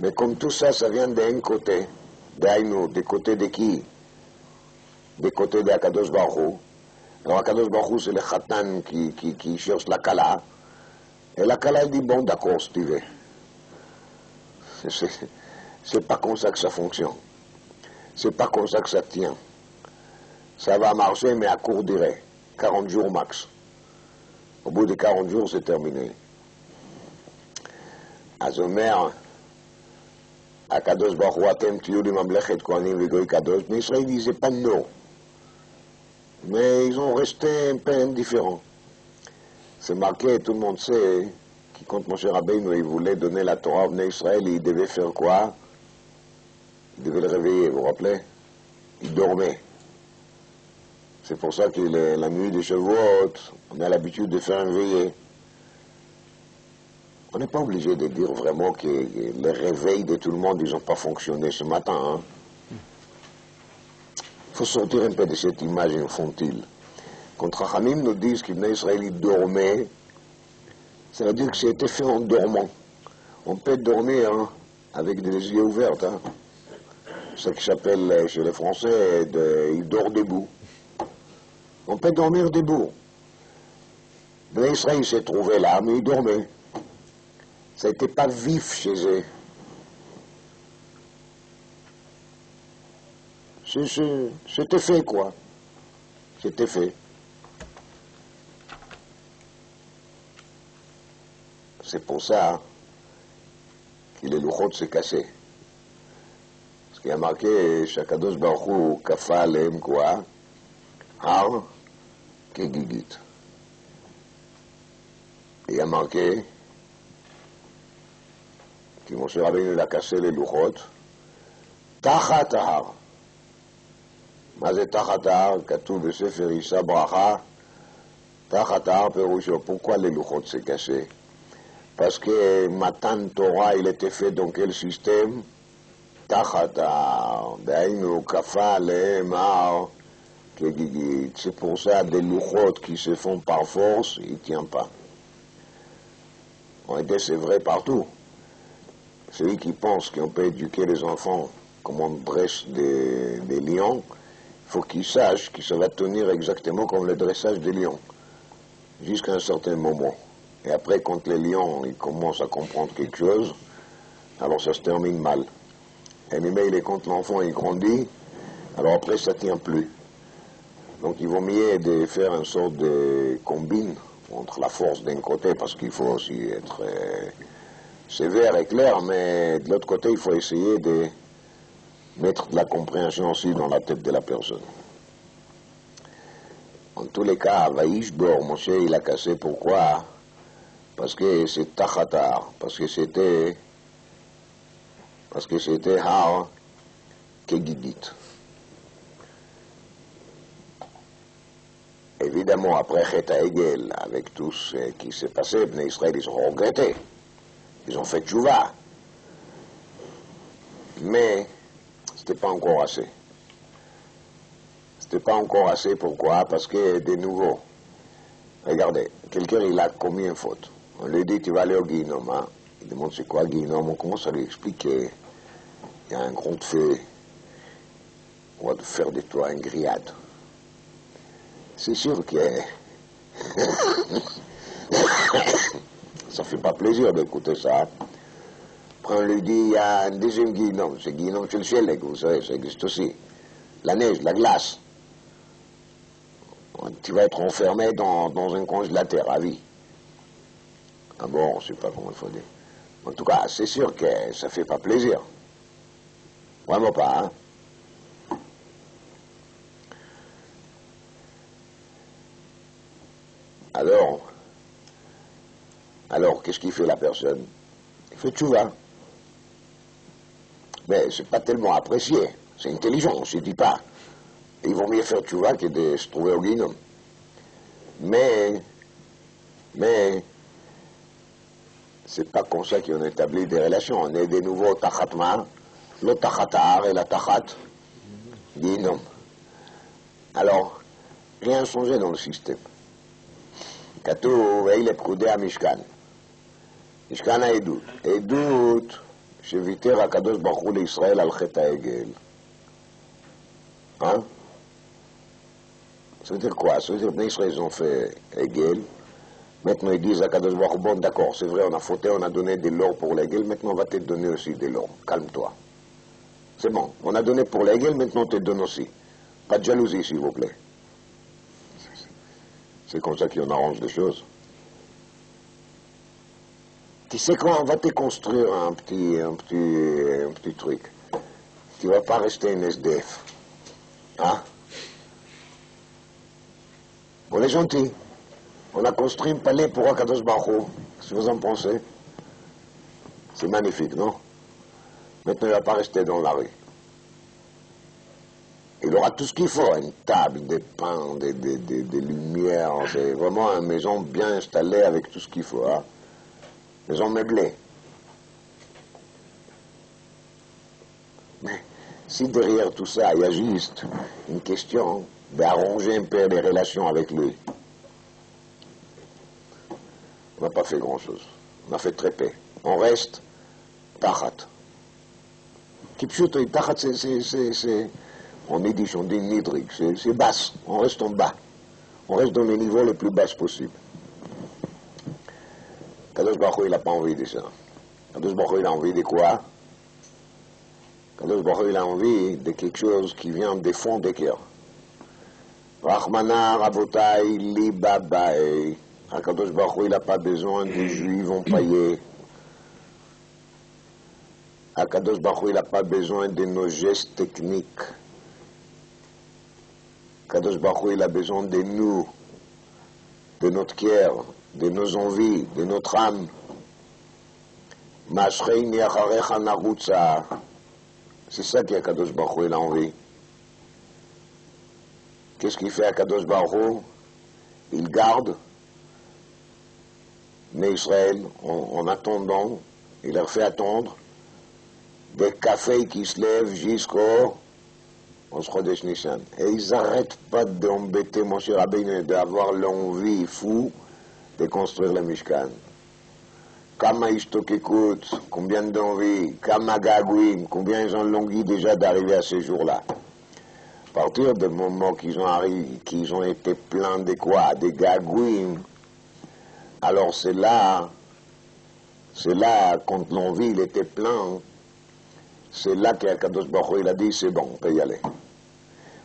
Mais comme tout ça, ça vient d'un côté, d'Aïnou, des côtés de qui? Des côtés d'Akadosh Baruch Hu. Alors Akadosh Baruch Hu, c'est le Khatan qui cherche la Kala. Et la Kala dit, bon, d'accord, si tu veux. C'est pas comme ça que ça fonctionne. C'est pas comme ça que ça tient. Ça va marcher, mais à court durée. 40 jours max. Au bout de 40 jours, c'est terminé. Azomer, Akadosh Baruch Hu, Atem tiyu li mamlechet kohanim v'goy kadosh, mais Israël disait pas non. Mais ils ont resté un peu indifférents. C'est marqué, tout le monde sait, qui quand Moshe Rabbeinu, il voulait donner la Torah au Bnei Israël, il devait faire quoi? Il devait le réveiller, vous vous rappelez? Il dormait. C'est pour ça que la nuit de Shavuot, on a l'habitude de faire un veillé. On n'est pas obligé de dire vraiment que les réveils de tout le monde, ils n'ont pas fonctionné ce matin. Hein? Il faut sortir un peu de cette image infantile. Quand Rachamim nous disent qu'Ibn Israël dormait, ça veut dire que c'était fait en dormant. On peut dormir hein, avec des yeux ouverts. Hein. Ce qui s'appelle chez les Français, il dort debout. On peut dormir debout. Ibn Israël s'est trouvé là, mais il dormait. Ça n'était pas vif chez eux. C'était fait, quoi. C'était fait. C'est pour ça que les louchot s'est cassé. Parce qu'il y a marqué, Shakadosh Baruch Hu kafa alehem quoi? Har kegigit. Et il y a marqué que Moshe Rabbeinu a cassé les louchot. Tachat har. מה זה תחת ההר? כתוב בספר יישא ברכה, תחת ההר פירושו. Pourquoi les louchot s'est cassé? Parce que Matan Torah, il était fait dans quel système? Tachat ההר, דהיינו כפה עליהם הר כגיגית. C'est pour ça des louchot qui se font par force, il ne tient pas. En réalité, c'est vrai partout. Celui qui pense qu'on peut éduquer les enfants comme on dresse des lions, il faut qu'il sache que ça va tenir exactement comme le dressage des lions, jusqu'à un certain moment. Et après, quand les lions ils commencent à comprendre quelque chose, alors ça se termine mal. Et mais quand l'enfant il grandit, alors après ça ne tient plus. Donc il vaut mieux de faire une sorte de combine entre la force d'un côté, parce qu'il faut aussi être sévère et clair, mais de l'autre côté, il faut essayer de mettre de la compréhension aussi dans la tête de la personne. En tous les cas, Vaishbor, Moshe, il a cassé. Pourquoi? Parce que c'est Tachatar, parce que c'était Har Kegidit. Évidemment, après Chet HaEgel, avec tout ce qui s'est passé, les Israël, ils ont regretté. Ils ont fait tchouva. Mais c'était pas encore assez. C'était pas encore assez, pourquoi? Parce que, de nouveau, regardez, quelqu'un il a commis une faute. On lui dit, tu vas aller au Guinom, hein? Il demande c'est quoi Guinom, on commence à lui expliquer. Il y a un grand feu, on va faire de toi une grillade. C'est sûr que ça fait pas plaisir d'écouter ça. Après on lui dit, il y a un deuxième Guinom, c'est Guinom chez le ciel, vous savez, ça existe aussi. La neige, la glace. Tu vas être enfermé dans un congélateur à vie. Ah bon, on ne sait pas comment il faut dire. En tout cas, c'est sûr que ça fait pas plaisir. Vraiment pas, hein. Alors, qu'est-ce qu'il fait la personne? Il fait tchouva. Mais c'est pas tellement apprécié. C'est intelligent, on ne se dit pas. Il vaut mieux faire tchouva que de se trouver au Guinom. Mais, c'est pas comme ça qu'on établit des relations. On est de nouveau tachatma, le tachatar et la tachat Guinom. Alors, rien n'a changé dans le système. כתוב, אלה פקודי המשכן. משכן העדות. עדות שוויתר הקדוש ברוך הוא לישראל על חטא העגל. Hein? Ça veut dire quoi? Ça veut dire que les Israéliens ont fait Hegel. Maintenant ils disent à Kadosh Baruch Hu, bon d'accord, c'est vrai, on a fauté, on a donné de l'or pour l'Hegel, maintenant on va te donner aussi de l'or. Calme-toi. C'est bon, on a donné pour l'Hegel, maintenant on te donne aussi. Pas de jalousie s'il vous plaît. C'est comme ça qu'on arrange les choses. Tu sais quoi, on va te construire un petit truc. Tu vas pas rester un SDF. Hein? On est gentil. On a construit un palais pour Akadosh Baruch Hu. Qu'est-ce que vous en pensez? C'est magnifique, non? Maintenant, il ne va pas rester dans la rue. Il aura tout ce qu'il faut, une table, des pains, des lumières. C'est vraiment une maison bien installée avec tout ce qu'il faut. Hein? Maison meublée. Mais si derrière tout ça, il y a juste une question d'arranger un peu les relations avec lui, on n'a pas fait grand-chose. On a fait très peu. On reste tachat. Kipchut et tachat, c'est... En yiddish, on dit nidrig, c'est basse. On reste en bas. On reste dans les niveaux les plus bas possibles. Kadosh Baruch Hu, il n'a pas envie de ça. Kadosh Baruch Hu, il a envie de quoi? Kadosh Baruch Hu, il a envie de quelque chose qui vient des fonds des cœurs. Rachmana Rabotai Libabae. Kadosh Baruch Hu, il n'a pas besoin des juifs empaillés. Kadosh Baruch Hu, il n'a pas besoin de nos gestes techniques. Kadosh Baruch Hu, il a besoin de nous, de notre cœur, de nos envies, de notre âme. Mashreini acharecha narutza. C'est ça qu'il y a Kadosh Baruch Hu, il a envie. Qu'est-ce qu'il fait à Kadosh Baruch Hu? Il garde mais Israël en attendant, il leur fait attendre des cafés qui se lèvent jusqu'au Chodesh Nissan. Et ils n'arrêtent pas d'embêter Moshe Rabbeinu, d'avoir l'envie fou de construire le Mishkan. Kama Ishtokekut, combien d'envie, Kama Gagouim, combien ils ont longui déjà d'arriver à ce jour-là. À partir du moment qu'ils ont arrivé, qu'ils ont été pleins de quoi? Des Gagouim. Alors c'est là, quand l'envie il était plein, c'est là qu'Akadosh Baruch Hu il a dit c'est bon, on peut y aller.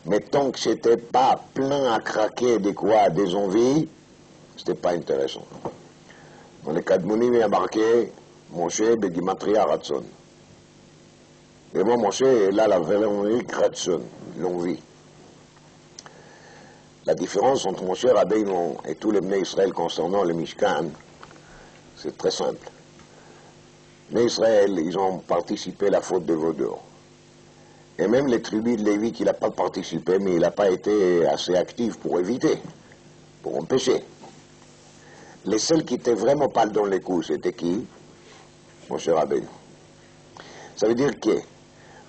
Mais tant que c'était pas plein à craquer de quoi? Des envies, c'était pas intéressant. Dans les Kadmonim, il y a marqué Moshe Begimatria Ratson. Et moi, Moshe, là, la vraie envie, Ratson, l'envie. La différence entre Moshe Rabbeinu et tous les Bnei Israël concernant le Mishkan, c'est très simple. Les Israël, ils ont participé à la faute de Vaudor. Et même les tribus de Lévi, il n'a pas participé, mais il n'a pas été assez actif pour éviter, pour empêcher. Les seuls qui n'étaient vraiment pas dans les coups, c'était qui? Moshe Rabbeinu. Ça veut dire que,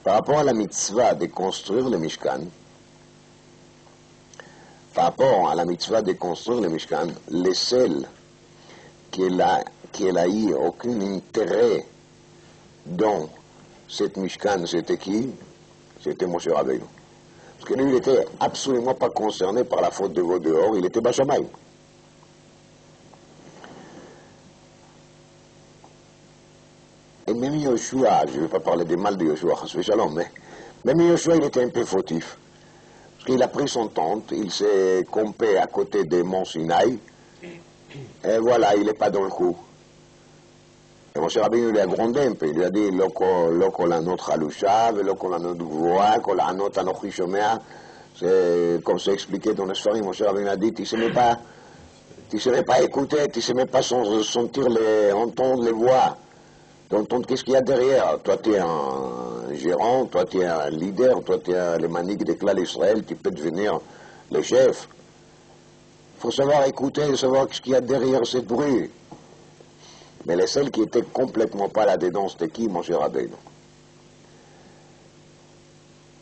par rapport à la mitzvah de construire le Mishkan, par rapport à la mitzvah de construire le Mishkan, les seuls qui a eu aucun intérêt dans cette Mishkan, c'était qui? C'était Moshe Rabbeinu. Parce que lui, il n'était absolument pas concerné par la faute de Vaudor, il était Bachamaï. Et même Yoshua, je ne vais pas parler des mal de Yoshua, mais même Yoshua, il était un peu fautif. Parce qu'il a pris son tente, il s'est campé à côté des monts Sinaï, et voilà, il n'est pas dans le coup. Et Moshe Rabbeinu lui a grondé un peu, il lui a dit, Loko lanot chalusha, Loko lanot gvoa, Kol anot anochi shomea. C'est comme c'est expliqué dans l'histoire, Moshe Rabbeinu a dit, tu ne sais même pas écouter, tu ne sais même pas sentir entendre les voix. D'entendre qu'est-ce qu'il y a derrière. Toi, tu es un gérant, toi, tu es un leader, toi, tu es le manique des clans d'Israël, tu peux devenir le chef. Il faut savoir écouter, savoir ce qu'il y a derrière cette bruit. Mais les seuls qui étaient complètement pas là-dedans, c'était qui? Moshe Rabbeinu.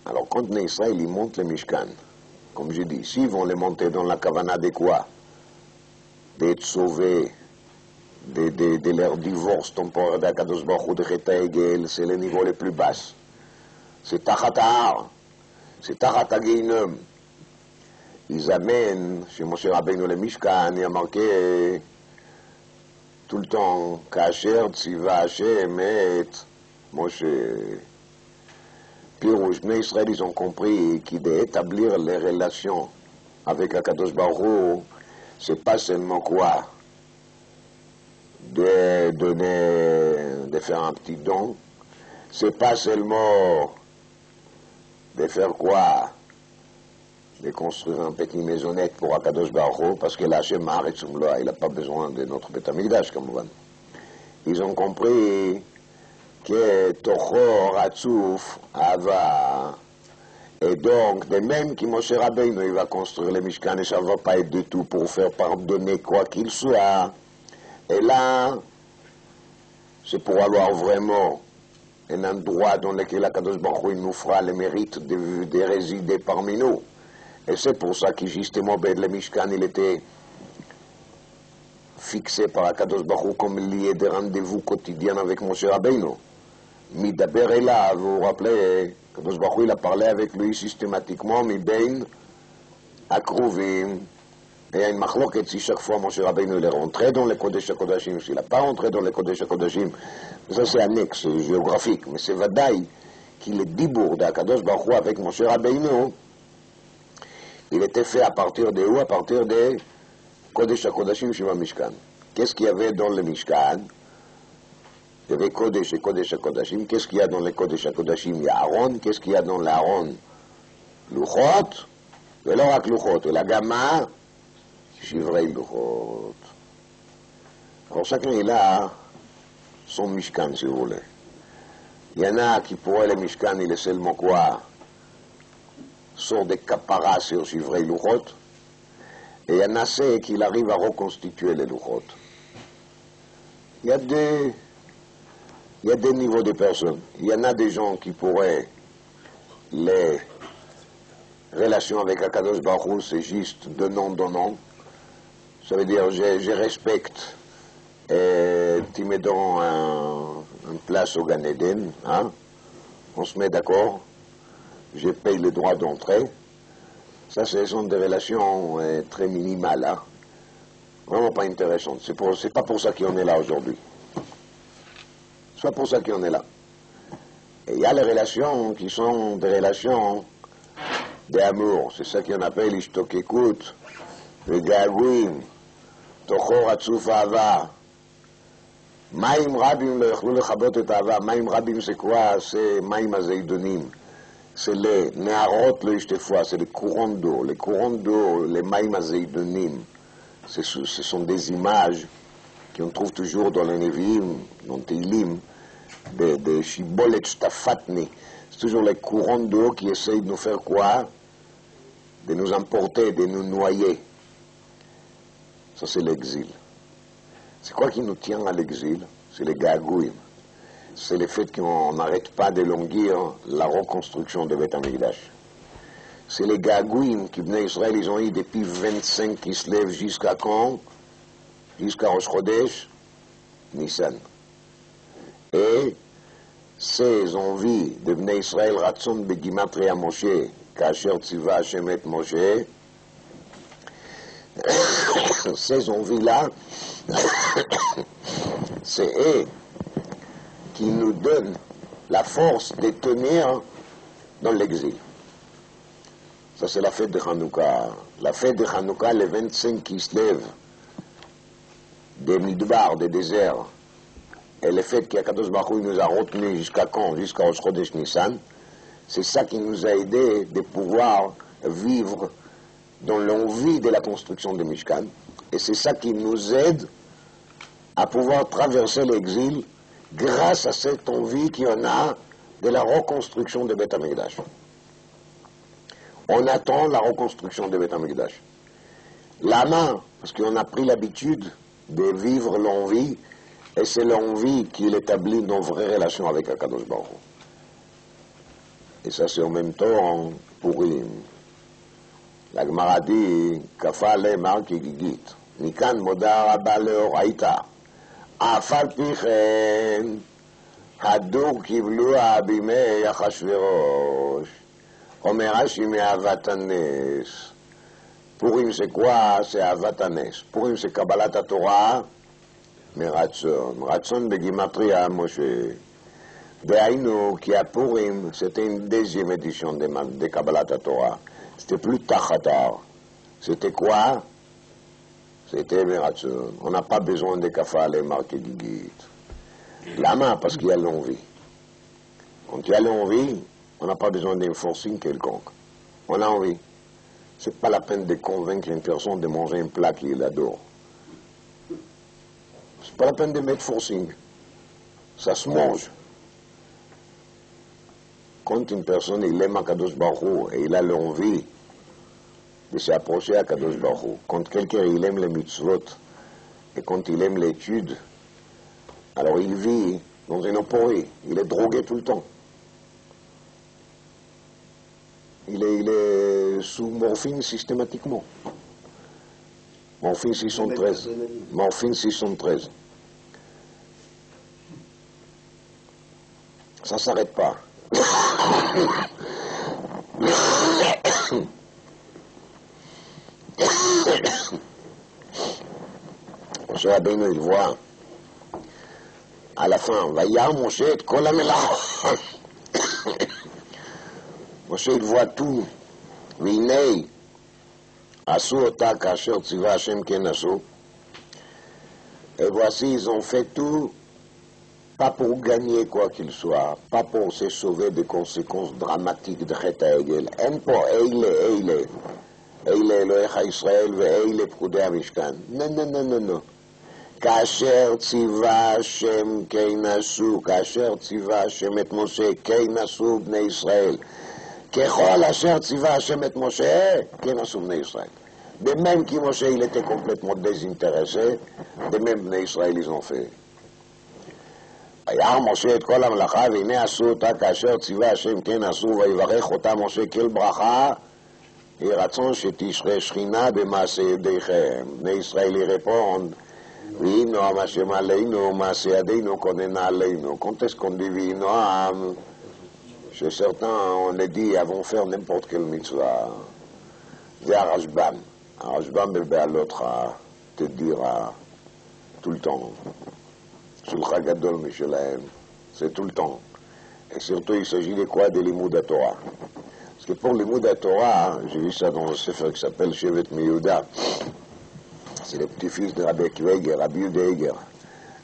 Alors, quand les Israël, ils montent le Mishkan, comme je dis, s'ils vont les monter dans la kavana de quoi? D'être sauvés de leur divorce temporaire d'Akadosh Baruch Hu de Chet HaEgel, c'est le niveau le plus bas. C'est Tachat Ha'ar, c'est Tachat HaGeinum. Ils amènent, chez Moshe Rabbeinu le Mishkan, il y a marqué tout le temps, Kasher Tziva Hashem et Moshe. Pirouche, Bnei Israël, ils ont compris qu'établir les relations avec Akadosh Baruch Hu, c'est pas seulement quoi de donner, de faire un petit don, c'est pas seulement de faire quoi, de construire un petit maisonnette pour Akadosh Baruch Hu, parce que là, chez il n'a pas besoin de notre Beth Amikdash, comme on. Ils ont compris que Tocho Ratsouf Ava, et donc, de même que Moshe Rabbeinu, il va construire le Mishkan, et ça ne va pas être du tout pour faire pardonner quoi qu'il soit. Et là, c'est pour avoir vraiment un endroit dans lequel Akadosh Baruch Hu nous fera le mérite de résider parmi nous. Et c'est pour ça que justement, le Mishkan, il était fixé par Akadosh Baruch Hu comme lié de rendez-vous quotidiens avec Moshe Rabbeinu. Midaber est là, vous vous rappelez, Akadosh Baruch Hu, il a parlé avec lui systématiquement, Mibein, Akruvim. Et il y a une machloket si chaque fois Moshe Rabbeinu il est rentré dans les Kodesh HaKodashim, s'il n'a pas rentré dans les Kodesh HaKodashim, ça c'est annexe géographique, mais c'est Vadaï qu'il est dibour d'Akadosh Baruch Hu avec Moshe Rabbeinu, il était fait à partir de où? À partir des Kodesh HaKodashim Shiva Mishkan. Qu'est-ce qu'il y avait dans le Mishkan? Il y avait Kodesh et Kodesh HaKodashim. Qu'est-ce qu'il y a dans les Kodesh HaKodashim? Il y a Aaron. Qu'est-ce qu'il y a dans l'Aaron? Luchot, et l'orak Luchot, et la Gamma, Shivrei Luchot. Alors chacun il a son Mishkan, si vous voulez. Il y en a qui pourraient le Mishkan, il est seulement quoi? Sort des caparas sur Shivrei Luchot. Et il y en a ceux qui arrivent à reconstituer les Luchot. Il y a des niveaux de personnes. Il y en a des gens qui pourraient les relations avec Akadosh Baruch Hu, c'est juste donnant. Ça veut dire, je respecte et tu me donnes une place au Gan Eden, hein? On se met d'accord, je paye le droit d'entrée. Ça, ce sont des relations très minimales, hein? Vraiment pas intéressantes. C'est pas pour ça qu'on est là aujourd'hui. C'est pas pour ça qu'on est là. Et il y a les relations qui sont des relations d'amour. C'est ça qu'on appelle Ishtokekut, le Gagouim, Tocho Ratsouf Ava. Maïm Rabim le Yachlou Lechabot et Ava. Maïm Rabim c'est quoi? C'est Maïm Azeidonim. C'est les Neharot le Ishtefoua, c'est les courants d'eau. Les courants d'eau, les Maïm Azeidonim, ce sont des images qu'on trouve toujours dans les Nevi'im, dans Teilim, de Shibolet Shtafatni. C'est toujours les courants d'eau qui essayent de nous faire quoi? De nous emporter, de nous noyer. Ça, c'est l'exil. C'est quoi qui nous tient à l'exil? C'est les gagouilles. C'est le fait qu'on n'arrête pas de longuir la reconstruction de Beth Amikdash. C'est les gagouilles qui, Bnei Israël, ils ont eu depuis 25 qui se lèvent jusqu'à quand? Jusqu'à Rosh Chodesh, Nissan. Et ces envies de Bnei Israël, Ratson Begimatria Moshe, Kasher Tziva Hashem et Moshe, ces envies-là, c'est eux qui nous donnent la force de tenir dans l'exil. Ça, c'est la fête de Hanouka. La fête de Hanouka, les 25 qui se lèvent des midbar, des déserts, et le fait qu'Akadosh Baruch Hu nous a retenus jusqu'à quand? Jusqu'à Rosh Chodesh Nissan. C'est ça qui nous a aidé de pouvoir vivre dans l'envie de la construction de Mishkan. Et c'est ça qui nous aide à pouvoir traverser l'exil grâce à cette envie qu'il y en a de la reconstruction de Beth Amikdash. On attend la reconstruction de Beth Amikdash. La main, parce qu'on a pris l'habitude de vivre l'envie, et c'est l'envie qui établit nos vraies relations avec Akadosh Baruch Hu. Et ça, c'est en même temps pour la Gemara dit, Kafale Marki Gigit, Nikan Moda Rabba Leoraita, אף על פי כן, הדור קיבלוה בימי אחשוורוש. אומר רש"י מאהבת הנס. פורים זה quoi? זה אהבת הנס. פורים זה קבלת התורה מרצון. רצון בגימטריה משה. דהיינו, כי הפורים, c'était une deuxième édition de קבלת התורה. C'était plus תחתר. C'était quoi? C'était מרצון. On n'a pas besoin de כפלה marqué גיגית. למה? Parce qu'il y a l'envie. Quand il y a l'envie, on n'a pas besoin d'un forcing quelconque. On a envie. C'est pas la peine de convaincre une personne de manger un plat qu'il adore. C'est pas la peine de mettre forcing. Ça se mange. Quand une personne il aime Akadosh Baruch Hu et il a l'envie de s'approcher à Akadosh Baruch Hu, quand quelqu'un il aime les mitzvot et quand il aime l'étude, alors il vit dans une euphorie, il est drogué tout le temps. Il est sous morphine systématiquement. Morphine 613. Morphine 613. Ça ne s'arrête pas. Moshe Rabbeinu, il voit à la fin, Vayar Moshe et kol hamelacha. Moshe, il voit tout. Vinei, asu ota kasher tziva Hashem ken asu. Et voici, ils ont fait tout, pas pour gagner quoi qu'il soit, pas pour se sauver des conséquences dramatiques de Chet HaEgel. En פה אלה אלוהיך ישראל ואלה פקודי המשכן. לא. כאשר ציווה השם כן עשו, כאשר ציווה השם את משה כן עשו בני ישראל. ככל אשר ציווה השם את משה כן עשו בני ישראל. De même que Moshe il était complètement désintéressé, de même בני ישראל ils ont fait. וירא משה את כל המלאכה והנה עשו אותה כאשר ציווה השם כן עשו ויברך אותה משה כל ברכה יהי רצון שתשרה שכינה במעשה ידיכם. בני ישראל y répondent oui Noam Hashem aleinu מעשה ידינו כוננה עלינו. Quand est-ce qu'on dit oui Noam? Chez certains on les dit avant faire n'importe quelle mitzvah. זה הרשב"ם. הרשב"ם בבעלות te dira tout le temps. Shulchan Gadol Mishelem, c'est tout le temps. Et surtout, il s'agit de quoi? De l'imoud Torah. Parce que pour l'imoud Torah, j'ai vu ça dans un sefer qui s'appelle Shevet Miyuda. C'est le petit-fils de Rabbi Akiva Eiger, Rabbi Yehuda Eiger.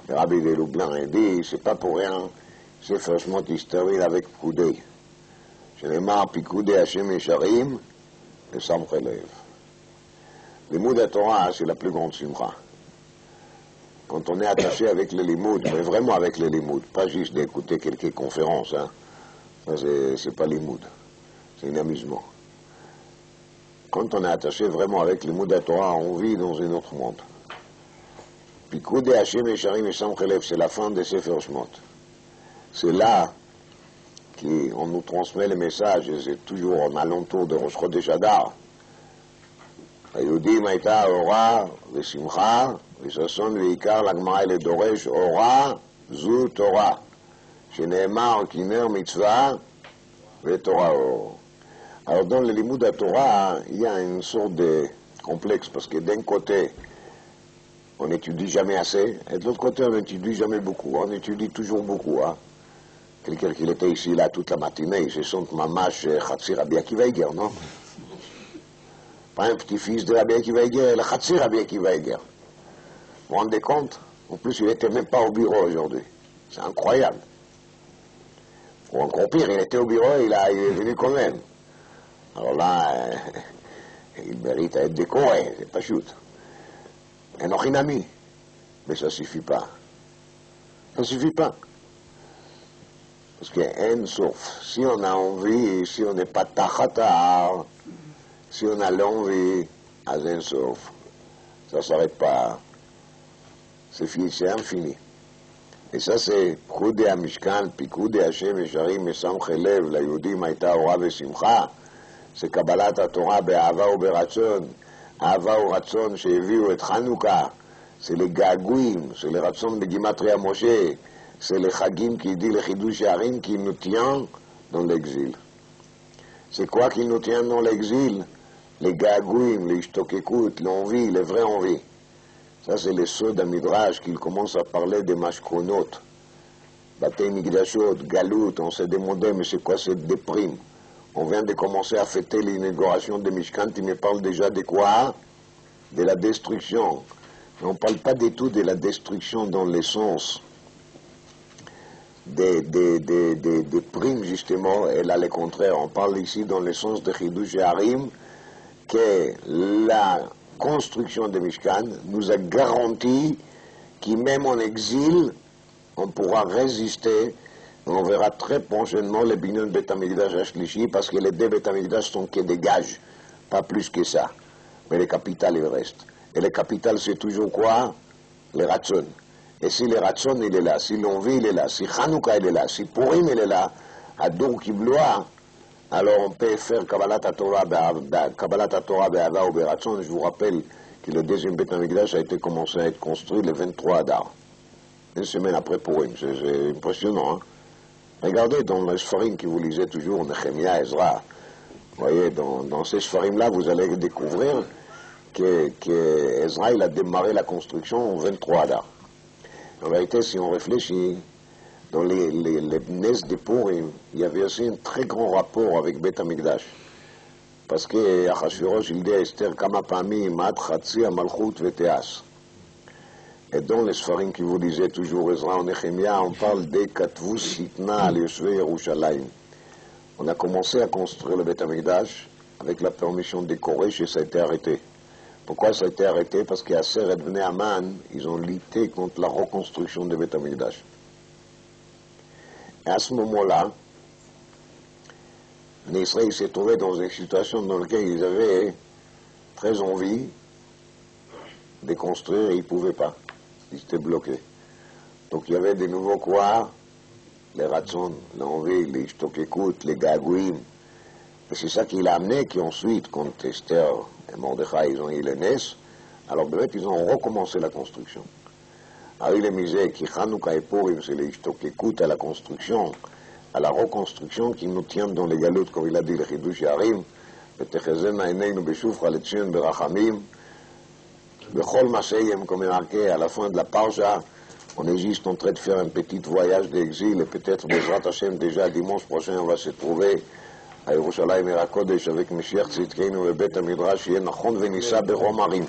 Le Rabbi de Lublin a dit, c'est pas pour rien, c'est franchement qui se termine avec Pikoudé. Je n'ai marre Pikoudé Hashem Yesharim et Samch Elev. L'imoud Torah, c'est la plus grande simcha. Quand on est attaché avec les limoud, mais vraiment avec les limoud, pas juste d'écouter quelques conférences, hein. Ça c'est pas limoud, c'est un amusement. Quand on est attaché vraiment avec les limoud à Torah, on vit dans un autre monde. Pikoud et Hashem et Sharim et Samch Elev, c'est la fin de Sefer Shmot. C'est là qu'on nous transmet les messages, et c'est toujours en alentour de Rosh Chodesh Adar. היהודים הייתה אורה ושמחה וששון ועיקר לגמרא לדורש אורה זו תורה שנאמר כי נר מצווה ותורה אור. Alors dans le limoud à Torah, il y a une sorte de complexe parce que d'un côté on n'étudie jamais assez et de l'autre côté on n'étudie jamais beaucoup, on étudie toujours beaucoup. Hein. Quelqu'un qui était ici là toute la matinée, il se sent mamash Chatzi Rabbi Akiva Eiger, non? Pas un petit-fils de Rabbi Akiva Eiger, le Chatzi Rabbi Akiva Eiger. Vous vous rendez compte? En plus, il n'était même pas au bureau aujourd'hui. C'est incroyable. Ou encore pire, il était au bureau, il est venu quand même. Alors là, il mérite à être décoré, c'est pas chute. Un ochinami. Mais ça ne suffit pas. Ça ne suffit pas. Parce qu'il y a un sauf. Si on a envie, si on n'est pas tachatar, si on a l'envie, à un sauf, ça ne s'arrête pas. C'est infini. Et ça c'est Pikoudé Hamishkan, Pikoudé Hashem Yesharim et Samch Elev, la Yehudim Haïta Ora Vesimcha, c'est Kabbalat HaTorah Be'ahava ou Beratzon, Ahava ou Ratzon שהביאו את חנוכה, c'est les Gagouim, c'est les Ratson de Gimatria Moshe, c'est les Chagim qui dit les Chidush Harim qui nous tient dans l'exil. C'est quoi qui nous tient dans l'exil? Les Gagouim, les Ishtokekut, l'envie, les vraies envies. Ça, c'est les sauts d'Amidrash qu'il commence à parler des Mashkronot. Batei Migdashot, Galout, on s'est demandé, mais c'est quoi cette déprime? On vient de commencer à fêter l'inauguration de Mishkan, tu me parles déjà de quoi? De la destruction. Mais on ne parle pas du tout de la destruction dans le sens des primes, justement, et là, le contraire. On parle ici dans le sens de Chidush et Harim, que la construction de Mishkan nous a garanti que même en exil, on pourra résister. On verra très prochainement le Binyan Bet Hamikdash Ashlishi, parce que les deux Bet Hamikdash sont que des gages, pas plus que ça. Mais le capital, il reste. Et le capital, c'est toujours quoi? Les Ratson. Et si le Ratson, il est là, si l'envie, il est là, si Hanouka, il est là, si Purim, il est là, à Dour Kibloa, alors on peut faire Kabbalat HaTorah Be'ava ou Be'Ratson. Je vous rappelle que le deuxième Bet Hamikdash a été commencé à être construit le 23 Adar. Une semaine après Purim. C'est impressionnant, hein? Regardez dans les Sfarim que vous lisez toujours, Nehemia, Ezra. Vous voyez, dans ces Sfarim-là, vous allez découvrir que Ezra, il a démarré la construction au 23 Adar. En vérité, si on réfléchit, dans les Nes de Purim, il y avait aussi un très grand rapport avec Bet Hamikdash. Parce que Achashverosh, il dit à Esther, Kama Pamim, Mat Chatzi, Amalchut, Veteas. Et dans les Sfarim qui vous lisez toujours, Ezra, en Nehemia, on parle des Katvu Sitna al Yoshvei Yerushalayim. On a commencé à construire le Bet Hamikdash avec la permission des Koresh et ça a été arrêté. Pourquoi ça a été arrêté? Parce qu'à Ser et Bnei Aman, ils ont lutté contre la reconstruction du Bet Hamikdash. Et à ce moment-là, Israël s'est trouvé dans une situation dans laquelle ils avaient très envie de construire et ils ne pouvaient pas. Ils étaient bloqués. Donc il y avait de nouveau quoi? Les Ratson, l'envie, les Ishtokekut, les Gagouim. Et c'est ça qui l'a amené, qu'ensuite, quand Esther et Mordechai, ils ont eu les Nes, alors peut-être ils ont recommencé la construction. Alors il est misé qui Hanouka et Purim, c'est les Ishtokekut à la construction, à la reconstruction qui nous tient dans les galoutes, comme il a dit, le Chidush Harim, Betechezena Eneinu Beshufra Letzion Berachamim, Bechol Maseyem, comme il est marqué à la fin de la Parja, on est juste en train de faire un petit voyage d'exil, et peut-être, Bezrat Hashem, déjà dimanche prochain, on va se trouver à Yerushalayim et à Kodesh avec Mashiach Tzidkeinu et Bet HaMidrash, יהיה נכון ונישא ברום הרים.